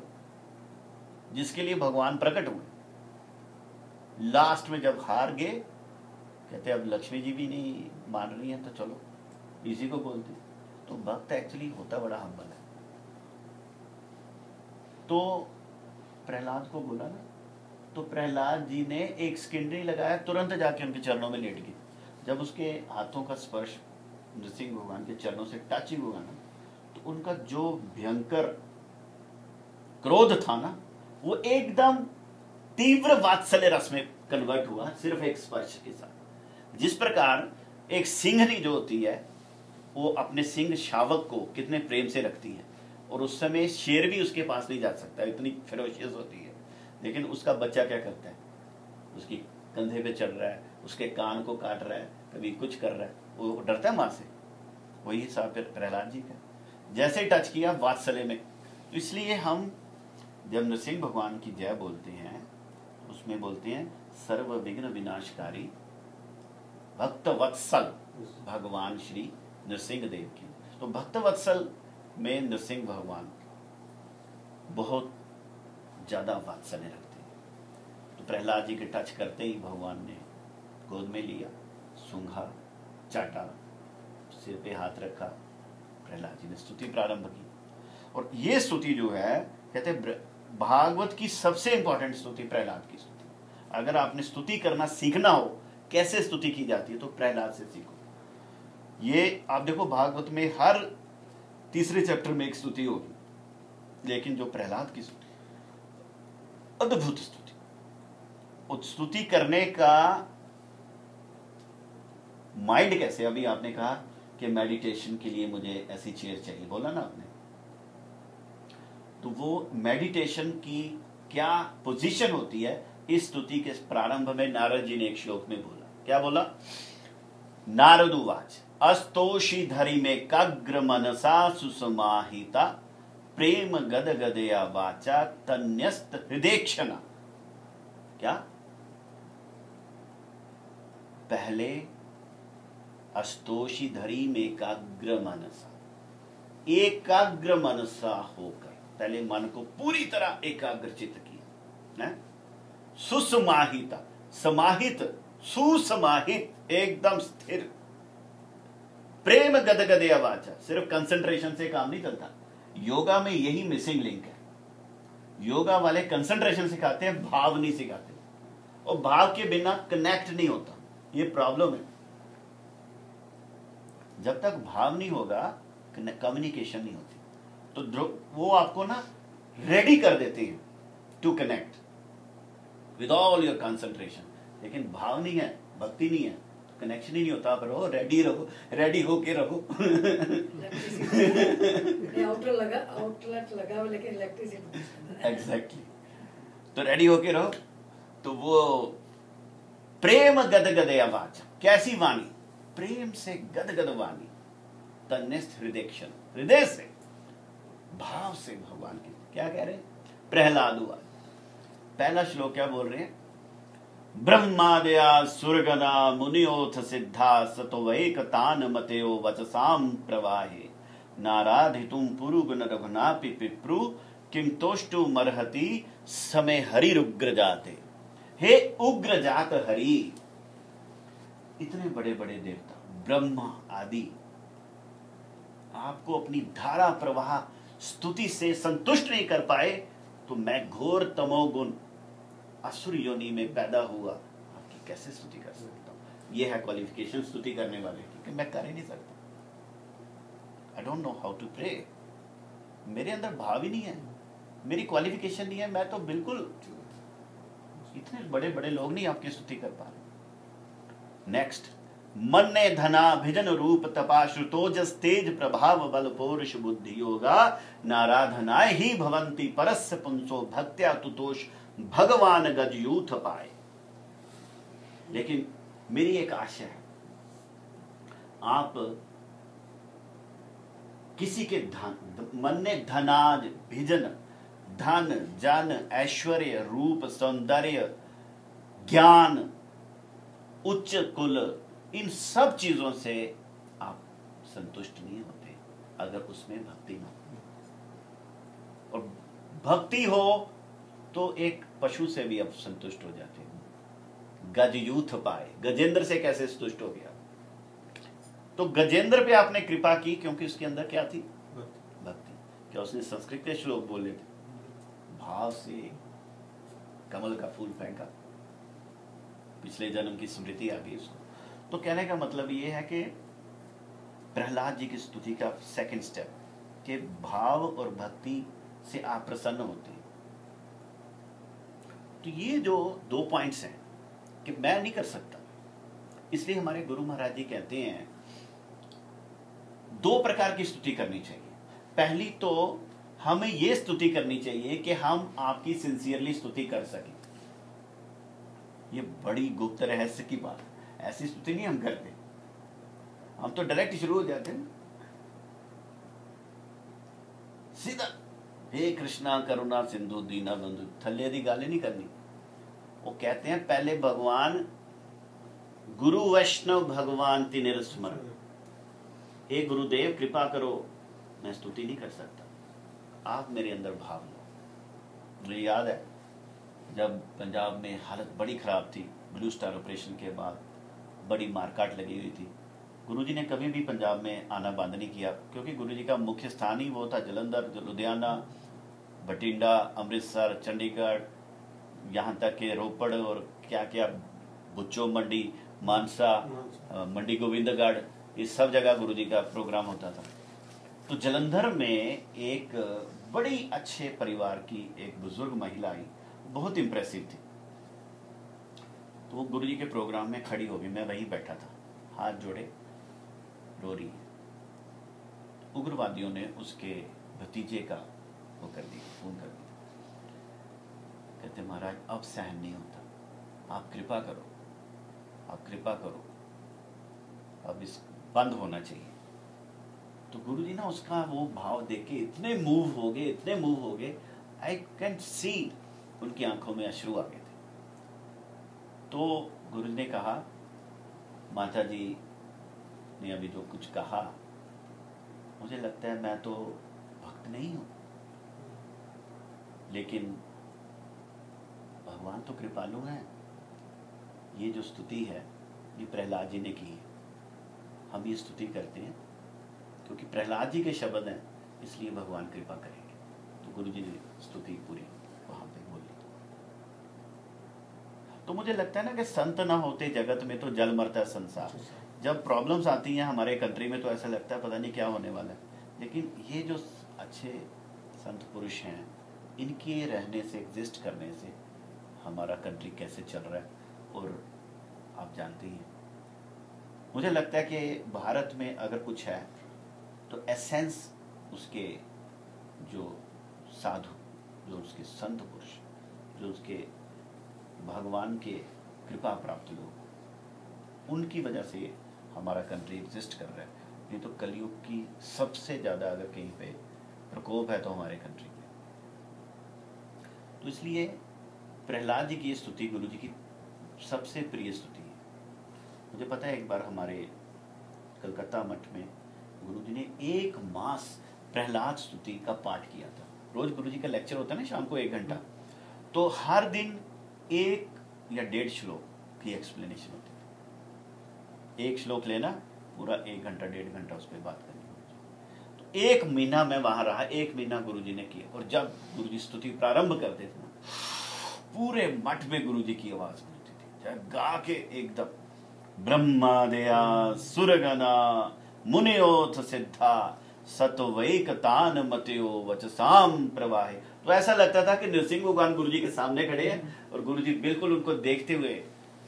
जिसके लिए भगवान प्रकट हुए। लास्ट में जब हार गए, कहते अब लक्ष्मी जी भी नहीं मान रही हैं, तो चलो इसी को बोलते। तो भक्त एक्चुअली होता बड़ा हम्बल है। तो प्रहलाद को बोला ना, तो प्रहलाद जी ने एक स्किंडरी लगाया, तुरंत जाके उनके चरणों में लेट गए। जब उसके हाथों का स्पर्श नृसिंह भगवान के चरणों से टचिंग हुआ ना, तो उनका जो भयंकर क्रोध था ना, वो एकदम तीव्र वात्सल्य रस में कन्वर्ट हुआ, सिर्फ एक स्पर्श के साथ। जिस प्रकार एक सिंहनी जो होती है वो अपने सिंह शावक को कितने प्रेम से रखती है, और उस समय शेर भी उसके पास नहीं जा सकता, इतनी फेरोशियस होती है। लेकिन उसका बच्चा क्या करता है, उसकी कंधे पे चढ़ रहा है, उसके कान को काट रहा है, कभी कुछ कर रहा है, वो डरता है माँ से। वही हिसाब फिर प्रहलाद जी का, जैसे ही टच किया वात्सल्य में। तो इसलिए हम जब नृसिंह भगवान की जय बोलते हैं, उसमें बोलते हैं सर्व विघ्न विनाशकारी भक्त वत्सल भगवान श्री नृसिंह देव की। तो भक्त वत्सल में नृसिंह भगवान बहुत ज्यादा वात्सल्य रखते हैं। तो प्रहलाद जी के टच करते ही भगवान ने गोद में लिया, सूंघा, चाटा, सिर पे हाथ रखा, प्रहलाद जी ने स्तुति प्रारंभ की। और ये स्तुति जो है, कहते हैं भागवत की सबसे इंपॉर्टेंट स्तुति प्रहलाद की स्तुति। अगर आपने स्तुति करना सीखना हो, कैसे स्तुति की जाती है, तो प्रहलाद से सीखो। ये आप देखो भागवत में हर तीसरे चैप्टर में एक स्तुति होगी, लेकिन जो प्रहलाद की स्तुति, अद्भुत स्तुति। उस स्तुति करने का माइंड कैसे, अभी आपने कहा कि मेडिटेशन के लिए मुझे ऐसी चेयर चाहिए, बोला ना आपने, तो वो मेडिटेशन की क्या पोजीशन होती है, इस स्तुति के प्रारंभ में नारद जी ने एक श्लोक में बोला। क्या बोला? नारदुवाच अस्तोषि धरि में काग्र मनसा सुसमाहिता प्रेम गद गदया वाचा तन्यस्त हृदयक्षणा। क्या? पहले अस्तोषि धरि में एकाग्र मनसा, एकाग्र मनसा होकर पहले मन को पूरी तरह एकाग्रचित किया, है? सुसमाहिता, समाहित, सुसमाहित, एकदम स्थिर, प्रेम गदगदे वाचा। सिर्फ कंसंट्रेशन से काम नहीं चलता, योगा में यही मिसिंग लिंक है। योगा वाले कंसंट्रेशन सिखाते हैं, भाव नहीं सिखाते, और भाव के बिना कनेक्ट नहीं होता, ये प्रॉब्लम है। जब तक भाव नहीं होगा कम्युनिकेशन नहीं होती। तो वो आपको ना रेडी कर देते हैं to connect with all your concentration, लेकिन भाव नहीं है, भक्ति नहीं है, तो कनेक्शन ही नहीं होता। आप रहो, रेडी रहो, रेडी होके रहो। आउटलेट लगा लेकिन इलेक्ट्रिसिटी एग्जैक्टली, तो रेडी होके रहो। तो वो प्रेम गदगदया वाचा, कैसी वाणी? प्रेम से गदगद वाणी, तन्निष्ठ हृदयक्षण, हृदय से, भाव से भगवान की। क्या कह रहे हैं? प्रहलाद हुआ। पहला श्लोक क्या बोल रहे हैं? ब्रह्मादया सुरगना मुनियोथ सिद्धा सतोवैकतान मतयो वचसाम प्रवाहे नाराधितुम पुरुगुण रघुनापि पिप्रु किम तोष्टु मरहति समय हरिरुग्र जाते। हे उग्र जात हरि, इतने बड़े बड़े देवता ब्रह्मा आदि आपको अपनी धारा प्रवाह स्तुति से संतुष्ट नहीं कर पाए, तो मैं घोर तमोगुण असुर योनि में पैदा हुआ आपकी कैसे स्तुति कर सकता हूं? यह है क्वालिफिकेशन स्तुति करने वाले की, कि मैं कर ही नहीं सकता। I don't know how to pray, मेरे अंदर भाव ही नहीं है, मेरी क्वालिफिकेशन नहीं है, मैं तो बिल्कुल, इतने बड़े बड़े लोग नहीं आपकी स्तुति कर पा रहे। नेक्स्ट, मन ने धना भिजन रूप तपा श्रुतोजस तेज प्रभाव बल पौरुष बुद्धि योगा नाराधनाय ही भवंती परस्य पुंसो भक्त्या तुतोष भगवान गज यूथ पाए। लेकिन मेरी एक आशा है, आप किसी के धन, मन ने धनाज भिजन, धन जन ऐश्वर्य रूप सौंदर्य ज्ञान उच्च कुल, इन सब चीजों से आप संतुष्ट नहीं होते अगर उसमें भक्ति ना हो। और भक्ति हो तो एक पशु से भी आप संतुष्ट हो जाते हैं। गज यूथ पाए, गजेंद्र से कैसे संतुष्ट हो गया? तो गजेंद्र पे आपने कृपा की क्योंकि उसके अंदर क्या थी? भक्ति। क्या उसने संस्कृत के श्लोक बोले थे? भाव से कमल का फूल फेंका, पिछले जन्म की स्मृति आ गई उसको। तो कहने का मतलब ये है कि प्रहलाद जी की स्तुति का सेकंड स्टेप, कि भाव और भक्ति से आप प्रसन्न होते हैं। तो ये जो 2 पॉइंट्स हैं कि मैं नहीं कर सकता, इसलिए हमारे गुरु महाराज जी कहते हैं दो प्रकार की स्तुति करनी चाहिए। पहली तो हमें यह स्तुति करनी चाहिए कि हम आपकी सिंसियरली स्तुति कर सकें। ये बड़ी गुप्त रहस्य की बात है, ऐसी स्तुति नहीं हम करते, हम तो डायरेक्ट शुरू हो जाते हैं सीधा, हे कृष्णा करुणा सिंधु दीना बंधु, थल्ले दी गाली नहीं करनी। वो कहते हैं पहले भगवान गुरु वैष्णव भगवान तिनिर स्मरण, हे गुरुदेव कृपा करो, मैं स्तुति नहीं कर सकता, आप मेरे अंदर भाव लो। मुझे याद है जब पंजाब में हालत बड़ी ख़राब थी, ब्लू स्टार ऑपरेशन के बाद बड़ी मारकाट लगी हुई थी, गुरुजी ने कभी भी पंजाब में आना बंद नहीं किया, क्योंकि गुरुजी का मुख्य स्थान ही वो था जलंधर, लुधियाना, बठिंडा, अमृतसर, चंडीगढ़, यहाँ तक के रोपड़ और क्या क्या बुच्चो मंडी, मानसा, मंडी गोविंदगढ़, इस सब जगह गुरुजी का प्रोग्राम होता था। तो जलंधर में एक बड़ी अच्छे परिवार की एक बुजुर्ग महिला आई, बहुत इंप्रेसिव थी। तो वो गुरुजी के प्रोग्राम में खड़ी हो गई, मैं वहीं बैठा था, हाथ जोड़े रो रही है। उग्रवादियों ने उसके भतीजे का वो कर दिया, फोन कर दिया, कहते महाराज अब सहन नहीं होता, आप कृपा करो, आप कृपा करो, अब इस बंद होना चाहिए। तो गुरुजी ना उसका वो भाव देख के इतने मूव हो गए, इतने मूव हो गए, आई कैन सी उनकी आंखों में अश्रु आ गए थे। तो गुरुजी ने कहा, माता जी ने अभी जो कुछ कहा, मुझे लगता है मैं तो भक्त नहीं हूं, लेकिन भगवान तो कृपालु हैं। ये जो स्तुति है ये प्रहलाद जी ने की है, हम ये स्तुति करते हैं क्योंकि प्रहलाद जी के शब्द हैं, इसलिए भगवान कृपा करेंगे। तो गुरु जी ने स्तुति पूरी वहां पे बोली। तो मुझे लगता है ना कि संत ना होते जगत में तो जल मरता संसार। जब प्रॉब्लम्स आती हैं हमारे कंट्री में तो ऐसा लगता है पता नहीं क्या होने वाला है, लेकिन ये जो अच्छे संत पुरुष हैं, इनके रहने से, एग्जिस्ट करने से हमारा कंट्री कैसे चल रहा है। और आप जानते ही हैं, मुझे लगता है कि भारत में अगर कुछ है तो एसेंस उसके जो साधु, जो उसके संत पुरुष, जो उसके भगवान के कृपा प्राप्त लोग, उनकी वजह से हमारा कंट्री एग्जिस्ट कर रहा है। नहीं तो कलयुग की सबसे ज़्यादा अगर कहीं पे प्रकोप है तो हमारे कंट्री में। तो इसलिए प्रहलाद जी की स्तुति गुरु जी की सबसे प्रिय स्तुति है। मुझे पता है एक बार हमारे कलकत्ता मठ में गुरु जी ने 1 मास प्रहलाद स्तुति का पाठ किया था। रोज गुरु जी का लेक्चर होता है ना शाम को 1 घंटा, तो हर दिन 1 या 1.5 श्लोक की एक्सप्लेनेशन होती है। 1 श्लोक लेना, पूरा 1 घंटा 1.5 घंटा उस पर बात करनी। तो 1 महीना मैं वहां रहा, 1 महीना गुरु जी ने किया। और जब गुरु जी स्तुति प्रारंभ करते थे ना, पूरे मठ में गुरु जी की आवाज मिलती थी, चाहे गा के एकदम, ब्रह्मादया सुरगना मुनियोथ सिद्धा सत्वैक तान मतयो वचसाम प्रवाहे। तो ऐसा लगता था कि नृसिंह भगवान गुरु जी के सामने खड़े हैं और गुरु जी बिल्कुल उनको देखते हुए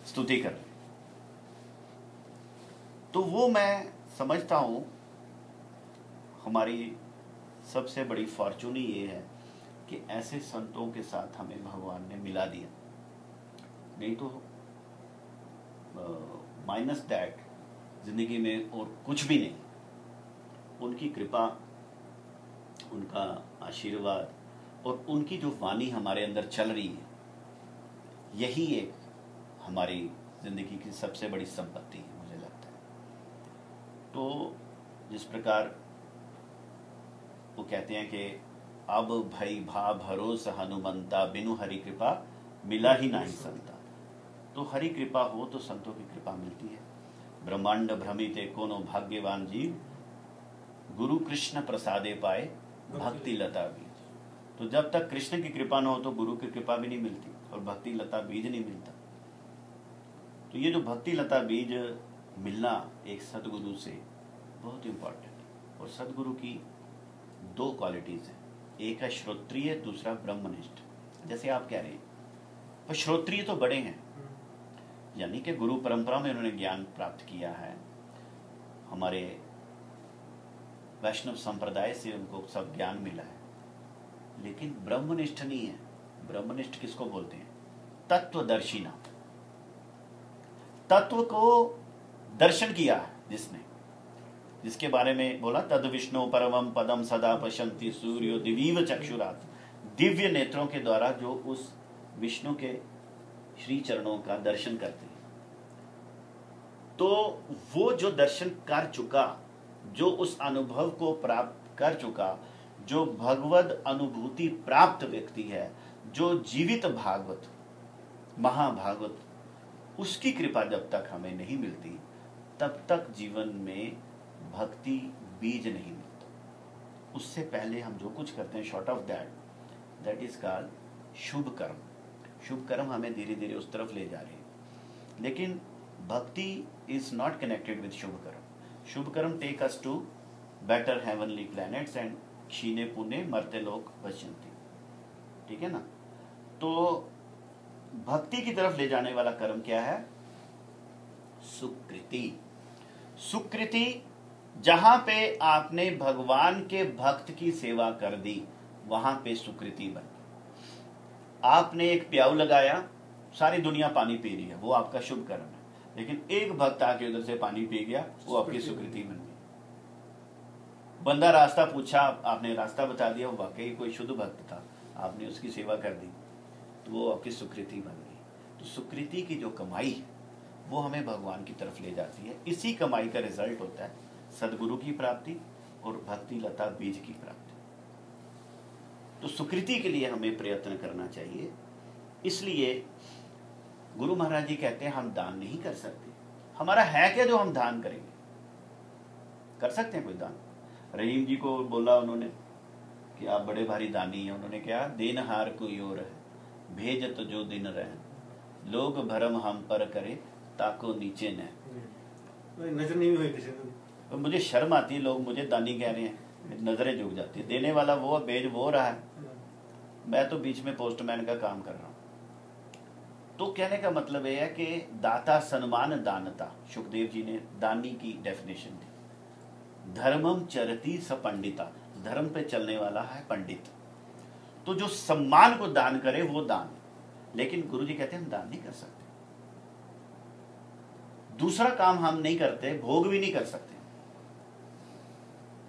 स्तुति कर रहे। तो वो मैं समझता हूं हमारी सबसे बड़ी फॉर्चून ये है कि ऐसे संतों के साथ हमें भगवान ने मिला दिया। नहीं तो माइनस दैट जिंदगी में और कुछ भी नहीं। उनकी कृपा, उनका आशीर्वाद और उनकी जो वाणी हमारे अंदर चल रही है, यही एक हमारी जिंदगी की सबसे बड़ी संपत्ति है मुझे लगता है। तो जिस प्रकार वो कहते हैं कि अब भई भा भरोसा हनुमंता, बिनु हरि कृपा मिला ही नहीं संता। तो हरि कृपा हो तो संतों की कृपा मिलती है। ब्रह्मांड भ्रमिते कोनो भाग्यवान जीव, गुरु कृष्ण प्रसादे पाए भक्ति लता बीज। तो जब तक कृष्ण की कृपा न हो तो गुरु की कृपा भी नहीं मिलती और भक्ति लता बीज नहीं मिलता। तो ये जो भक्ति लता बीज मिलना एक सदगुरु से बहुत इंपॉर्टेंट है। और सदगुरु की 2 क्वालिटीज है, एक है श्रोत्रिय, दूसरा ब्रह्मनिष्ठ। जैसे आप कह रहे हैं, पर श्रोत्रिय तो बड़े हैं, यानी कि गुरु परंपरा में उन्होंने ज्ञान प्राप्त किया है, हमारे वैष्णव संप्रदाय से उनको सब ज्ञान मिला है, लेकिन ब्रह्मनिष्ठ नहीं है। ब्रह्मनिष्ठ किसको बोलते हैं? तत्वदर्शिना। तत्व को दर्शन किया है जिसने, जिसके बारे में बोला तद विष्णु परमम पदम सदा पश्यन्ति सूर्यो दिवीव चक्षुरात्। दिव्य नेत्रों के द्वारा जो उस विष्णु के श्री चरणों का दर्शन करते हैं, तो वो जो दर्शन कर चुका, जो उस अनुभव को प्राप्त कर चुका, जो भगवद अनुभूति प्राप्त व्यक्ति है, जो जीवित भागवत महाभागवत, उसकी कृपा जब तक हमें नहीं मिलती तब तक जीवन में भक्ति बीज नहीं मिलता। उससे पहले हम जो कुछ करते हैं, short of that is called शुभ कर्म। शुभ कर्म हमें धीरे धीरे उस तरफ ले जा रहे हैं, लेकिन भक्ति इज नॉट कनेक्टेड विद शुभ कर्म। शुभ कर्म take us to better heavenly planets and क्षीणे पुण्य मर्त्य लोक पश्यन्ति। ठीक है ना? तो भक्ति की तरफ ले जाने वाला कर्म क्या है? सुकृति। सुकृति, जहां पे आपने भगवान के भक्त की सेवा कर दी, वहां पे सुकृति बन। आपने एक प्याऊ लगाया, सारी दुनिया पानी पी रही है, वो आपका शुभ कर्म है, लेकिन एक भक्त आके उधर से पानी पी गया, वो आपकी सुकृति बन गई। बंदा रास्ता पूछा, आपने रास्ता बता दिया, वो वाकई कोई शुद्ध भक्त था, आपने उसकी सेवा कर दी, तो वो आपकी सुकृति बन गई। तो सुकृति की जो कमाई है वो हमें भगवान की तरफ ले जाती है। इसी कमाई का रिजल्ट होता है सदगुरु की प्राप्ति और भक्ति लता बीज की प्राप्ति। तो सुकृति के लिए हमें प्रयत्न करना चाहिए। इसलिए गुरु महाराज जी कहते हैं हम दान नहीं कर सकते। हमारा है क्या जो हम दान करेंगे? कर सकते हैं कोई दान? रहीम जी को बोला उन्होंने कि आप बड़े भारी दानी हैं। उन्होंने क्या? देनहार कोई और है, भेजत जो दिन रहे, लोग भरम हम पर करे, ताको नीचे न। नजर नहीं हुई किसी को। मुझे शर्म आती है, लोग मुझे दानी कह रहे हैं, नजरें झुक जाती है। देने वाला वो, भेज वो रहा है, मैं तो बीच में पोस्टमैन का काम कर रहा हूं। तो कहने का मतलब यह है कि दाता सन्मान दानता। सुखदेव जी ने दानी की डेफिनेशन दी। धर्मम चरती स पंडिता, धर्म पे चलने वाला है पंडित। तो जो सम्मान को दान करे वो दान। लेकिन गुरु जी कहते हैं हम दान नहीं कर सकते। दूसरा काम हम नहीं करते, भोग भी नहीं कर सकते।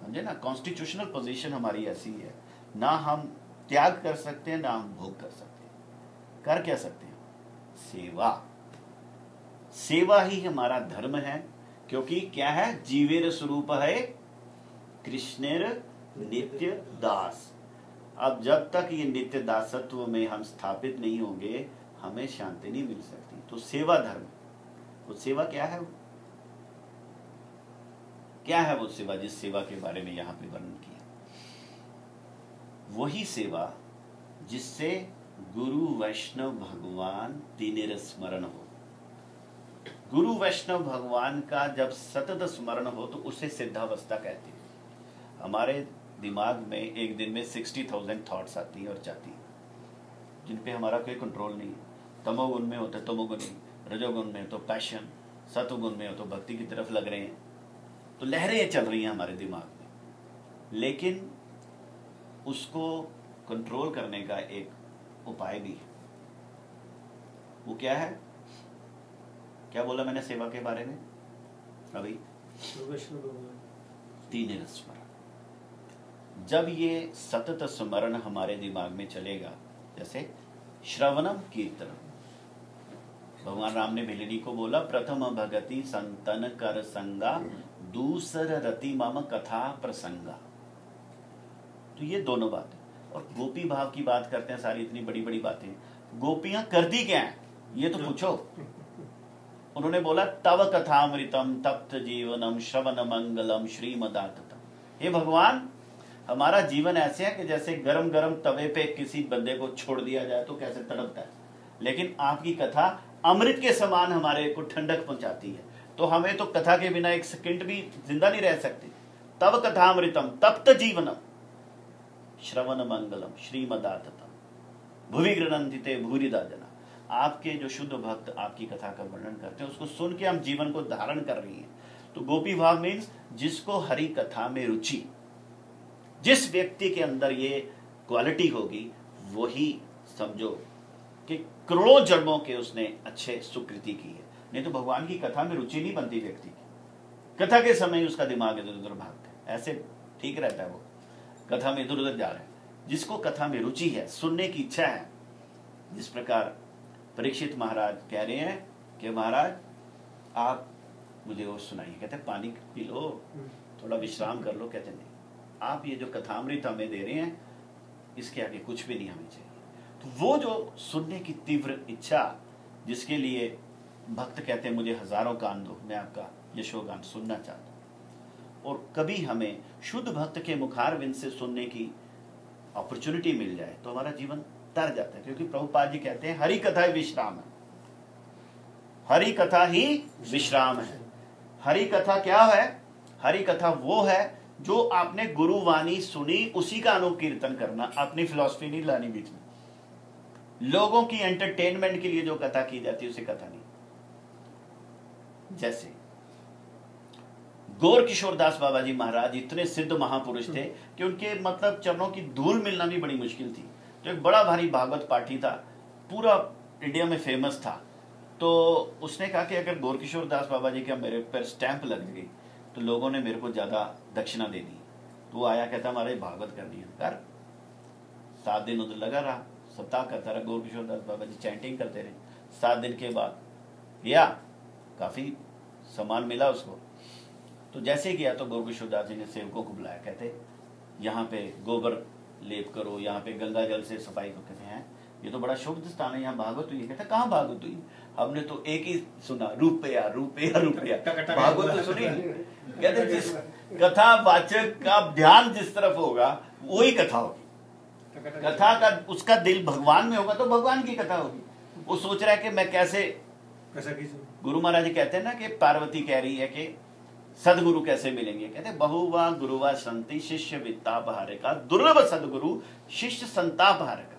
समझे ना? कॉन्स्टिट्यूशनल पोजीशन हमारी ऐसी है, ना हम त्याग कर सकते हैं, ना हम भोग कर सकते हैं। कर क्या सकते हैं? सेवा। सेवा ही हमारा धर्म है, क्योंकि क्या है? जीवेर स्वरूप है कृष्णेर नित्य दास। अब जब तक ये नित्य दासत्व में हम स्थापित नहीं होंगे, हमें शांति नहीं मिल सकती। तो सेवा धर्म। वो सेवा क्या है? क्या है वो सेवा जिस सेवा के बारे में यहां पे वर्णन किया? वही सेवा जिससे गुरु वैष्णव भगवान तीनों स्मरण हो। गुरु वैष्णव भगवान का जब सतत स्मरण हो तो उसे सिद्धावस्था कहते हैं। हमारे दिमाग में एक दिन में 60,000 थॉट्स आती हैं और जाती हैं, जिन पे हमारा कोई कंट्रोल नहीं है। तमोगुण में होता है तमोगुणी, रजोगुण में तो पैशन, सतोगुण में हो तो भक्ति की तरफ लग रहे हैं। तो लहरें चल रही हैं हमारे दिमाग में, लेकिन उसको कंट्रोल करने का एक उपाय भी है। वो क्या है? क्या बोला मैंने सेवा के बारे में अभी? तीन स्मरण। जब ये सतत स्मरण हमारे दिमाग में चलेगा, जैसे श्रवणम कीर्तनम, भगवान राम ने भिलिनी को बोला प्रथम भगति संतन कर संगा, दूसर रति मम कथा प्रसंगा। तो ये दोनों बातें। और गोपी भाव की बात करते हैं, सारी इतनी बड़ी बड़ी बातें। गोपियां करती क्या है ये तो पूछो। उन्होंने बोला तव कथामृतम तप्त जीवनम श्रवण मंगलम श्रीमदाततम। हे भगवान, हमारा जीवन ऐसे है कि जैसे गरम गरम तवे पे किसी बंदे को छोड़ दिया जाए तो कैसे तड़पता है, लेकिन आपकी कथा अमृत के समान हमारे को ठंडक पहुंचाती है। तो हमें तो कथा के बिना एक सेकंड भी जिंदा नहीं रह सकते। तव कथामृतम तप्त जीवनम श्रवण मंगलम श्रीमदाततम भुवि गृणन्ति ते भूरिदा जना। आपके जो शुद्ध भक्त आपकी कथा का वर्णन करते हैं, उसको सुन के हम जीवन को धारण कर रही हैं। तो गोपी भाव मीन्स जिसको हरि कथा में रुचि, जिस व्यक्ति के अंदर ये क्वालिटी होगी वही समझो कि करोड़ों जन्मों के उसने अच्छे सुकृति की है। नहीं तो भगवान की कथा में रुचि नहीं बनती व्यक्ति की। कथा के समय उसका दिमाग इधर उधर भागता है, ऐसे ठीक रहता है, वो कथा में इधर उधर जा रहा है। जिसको कथा में रुचि है, सुनने की इच्छा है, जिस प्रकार परीक्षित महाराज कह रहे हैं कि महाराज आप मुझे और सुनाइए। कहते हैं पानी पी लो, थोड़ा विश्राम कर लो। कहते नहीं, आप ये जो कथामृत हमें दे रहे हैं इसके आगे कुछ भी नहीं हमें चाहिए। तो वो जो सुनने की तीव्र इच्छा, जिसके लिए भक्त कहते हैं मुझे हजारों कान दो, मैं आपका यशोगान सुनना चाहता हूँ। और कभी हमें शुद्ध भक्त के मुखारविंद से सुनने की अपॉर्चुनिटी मिल जाए तो हमारा जीवन तर जाता है। क्योंकि प्रभुपाद जी कहते हैं हरि कथा ही विश्राम है, हरि कथा ही विश्राम है। हरि कथा क्या है? हरि कथा वो है जो आपने गुरुवाणी सुनी उसी का अनुकीर्तन करना, अपनी फिलॉसफी नहीं लानी बीच में। लोगों की एंटरटेनमेंट के लिए जो कथा की जाती है उसे कथा नहीं। जैसे गौर किशोर दास बाबा जी महाराज इतने सिद्ध महापुरुष थे कि उनके मतलब चरणों की धूल मिलना भी बड़ी मुश्किल थी। तो एक बड़ा भारी भागवत पाठी था, पूरा इंडिया में फेमस था। तो उसने कहा कि अगर गौर किशोर दास बाबा जी का मेरे पर स्टैंप लग गई तो लोगों ने मेरे को ज्यादा दक्षिणा दे दी। तो वो आया, कहता हमारे भागवत करनी है कर। 7 दिन उधर लगा रहा, सप्ताह करता रहा। गौर किशोर दास बाबा जी चैंटिंग करते रहे। 7 दिन के बाद गया, काफी सम्मान मिला उसको। तो जैसे ही गया तो गौर किशोर दास जी ने सेवकों को बुलाया, कहते यहाँ पे गोबर लेप करो, यहाँ पे गंगा जल से सफाई को। कहते हैं ये तो बड़ा शुभ स्थान है, यहाँ भागवत हुई। कहते कहाँ भागवत हुई? हमने तो एक ही सुना, रुपया रुपया रुपया, भागवत तो सुनी। कहते जिस कथा वाचक का ध्यान जिस तरफ होगा वही कथा होगी। कथा का उसका दिल भगवान में होगा तो भगवान की कथा होगी। वो सोच रहा है कि मैं कैसे गुरु महाराज जी कहते हैं ना कि पार्वती कह रही है कि सदगुरु कैसे मिलेंगे। कहते बहुवा गुरुवा संति शिष्य वित्तापहारे का, दुर्लभ सदगुरु शिष्य संतापहारे का।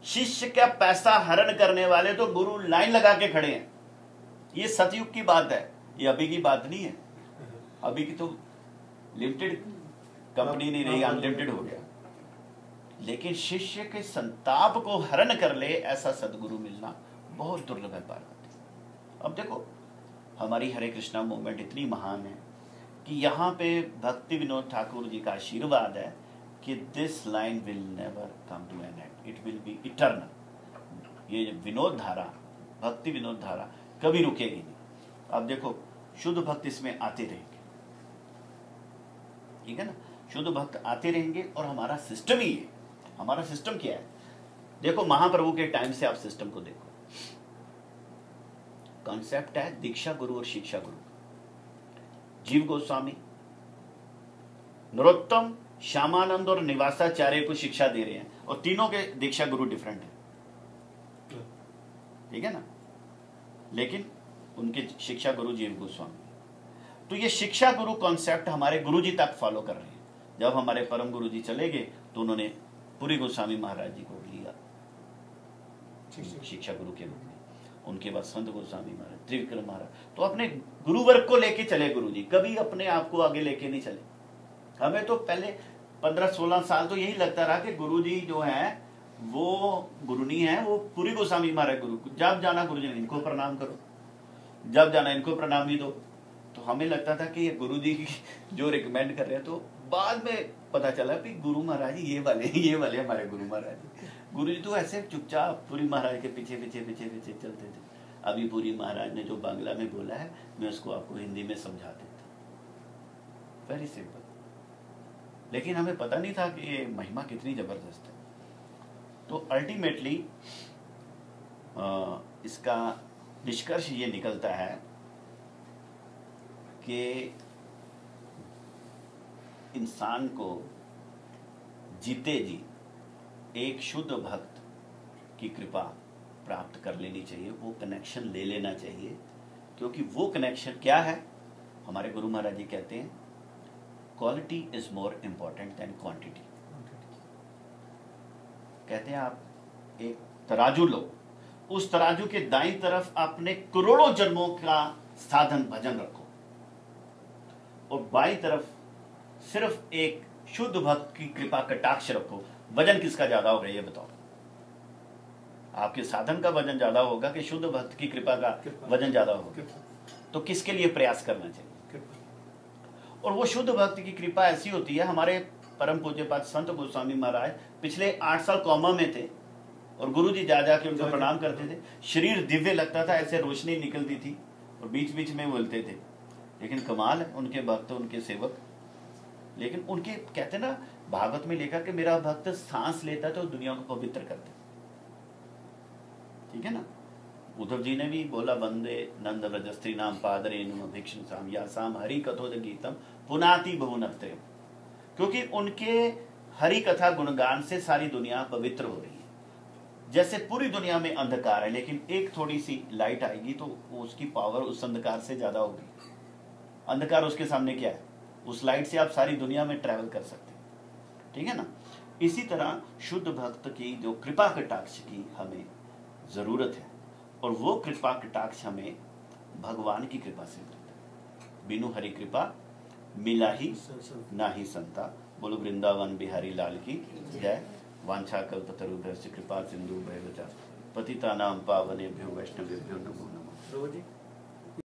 शिष्य का पैसा हरण करने वाले तो गुरु लाइन लगा के खड़े हैं। ये सतयुग की बात है, ये अभी की बात नहीं है। अभी की तो लिमिटेड कंपनी नहीं रही, अनलिमिटेड हो गया। लेकिन शिष्य के संताप को हरण कर ले ऐसा सदगुरु मिलना बहुत दुर्लभ है पार्वती। अब देखो हमारी हरे कृष्णा मूवमेंट इतनी महान है कि यहाँ पे भक्ति विनोद ठाकुर जी का आशीर्वाद है कि this line will never come to an end, it will be eternal. ये विनोद धारा, भक्ति विनोद धारा कभी रुकेगी नहीं। अब देखो शुद्ध भक्त इसमें आते रहेंगे, ठीक है ना, शुद्ध भक्त आते रहेंगे। और हमारा सिस्टम ही है। हमारा सिस्टम क्या है? देखो महाप्रभु के टाइम से आप सिस्टम को देखो, कॉन्सेप्ट है दीक्षा गुरु और शिक्षा गुरु। जीव गोस्वामी, नरोत्तम, श्यामानंद और निवासाचार्य को शिक्षा दे रहे हैं और तीनों के दीक्षा गुरु डिफरेंट है, ठीक है ना, लेकिन उनके शिक्षा गुरु जीव गोस्वामी। तो ये शिक्षा गुरु कॉन्सेप्ट हमारे गुरु जी तक फॉलो कर रहे हैं। जब हमारे परम गुरु जी चले गए तो उन्होंने पुरी गोस्वामी महाराज जी को लिया शिक्षा गुरु के रूप में। उनके बाद संत गोस्वामी महाराज, त्रिविक्रम महाराज। तो अपने गुरु वर्ग को लेके चले गुरु जी, कभी अपने आप को आगे लेके नहीं चले। हमें तो पहले 15-16 साल तो यही लगता रहा कि गुरु जी जो है वो गुरु नहीं है, वो पुरी गोस्वामी महाराज गुरु। जब जाना गुरु जी इनको प्रणाम करो, जब जाना इनको प्रणाम ही दो। तो हमें लगता था कि ये गुरु जी जो रिकमेंड कर रहे हैं। तो बाद में पता चला कि गुरु महाराज ये वाले हमारे गुरु महाराज। गुरु जी तो ऐसे चुपचाप पुरी महाराज के पीछे पीछे पीछे पीछे चलते थे। अभी पुरी महाराज ने जो बांग्ला में बोला है मैं उसको आपको हिंदी में समझा देता। Very simple. लेकिन हमें पता नहीं था कि ये महिमा कितनी जबरदस्त है। तो अल्टीमेटली इसका निष्कर्ष ये निकलता है कि इंसान को जीते जी एक शुद्ध भक्त की कृपा प्राप्त कर लेनी चाहिए, वो कनेक्शन ले लेना चाहिए। क्योंकि वो कनेक्शन क्या है? हमारे गुरु महाराज जी कहते हैं quality is more important than quantity. कहते हैं आप एक तराजू लो, उस तराजू के दाईं तरफ आपने करोड़ों जन्मों का साधन भजन रखो और बाईं तरफ सिर्फ एक शुद्ध भक्त की कृपा कटाक्ष रखो। वजन किसका ज्यादा होगा ये बताओ? आपके साधन का वजन ज्यादा होगा कि शुद्ध भक्त की कृपा का वजन ज्यादा होगा? तो किसके लिए प्रयास करना चाहिए? और वो शुद्ध भक्त की कृपा ऐसी होती है, हमारे परम पूज्यपाद संत गोस्वामी महाराज पिछले 8 साल कोमा में थे और गुरु जी जा जाके उनको प्रणाम करते थे। शरीर दिव्य लगता था, ऐसे रोशनी निकलती थी और बीच बीच में बोलते थे। लेकिन कमाल है उनके भक्त, उनके सेवक, लेकिन उनके कहते ना भागवत में लिखा कि मेरा भक्त सांस लेता तो दुनिया को पवित्र करता। ठीक है ना? उद्धव जी ने भी बोला वंदे नंद व्रज स्त्री नाम पादरेणु भिक्षु साम या साम हरि कथोद गीतम पुनाति बहुनत्रयम। क्योंकि उनके हरि कथा गुणगान से सारी दुनिया पवित्र हो रही है। जैसे पूरी दुनिया में अंधकार है, लेकिन एक थोड़ी सी लाइट आएगी तो उसकी पावर उस अंधकार से ज्यादा होगी। अंधकार उसके सामने क्या है? उस लाइट से आप सारी दुनिया में ट्रैवल कर सकते हैं। ठीक है ना? इसी तरह शुद्ध भक्त की जो कृपा कटाक्ष की हमें जरूरत है, और वो कृपा कटाक्ष हमें भगवान की कृपा से मिलता है। बिनु हरि कृपा मिला ही ना ही संता। बोलो वृंदावन बिहारी लाल की जय। वांछा कल्पतरुभ्यश्च कृपा सिंधु भैरव पतितानां पावनेभ्यो वैष्णवेभ्यो नमो नमः।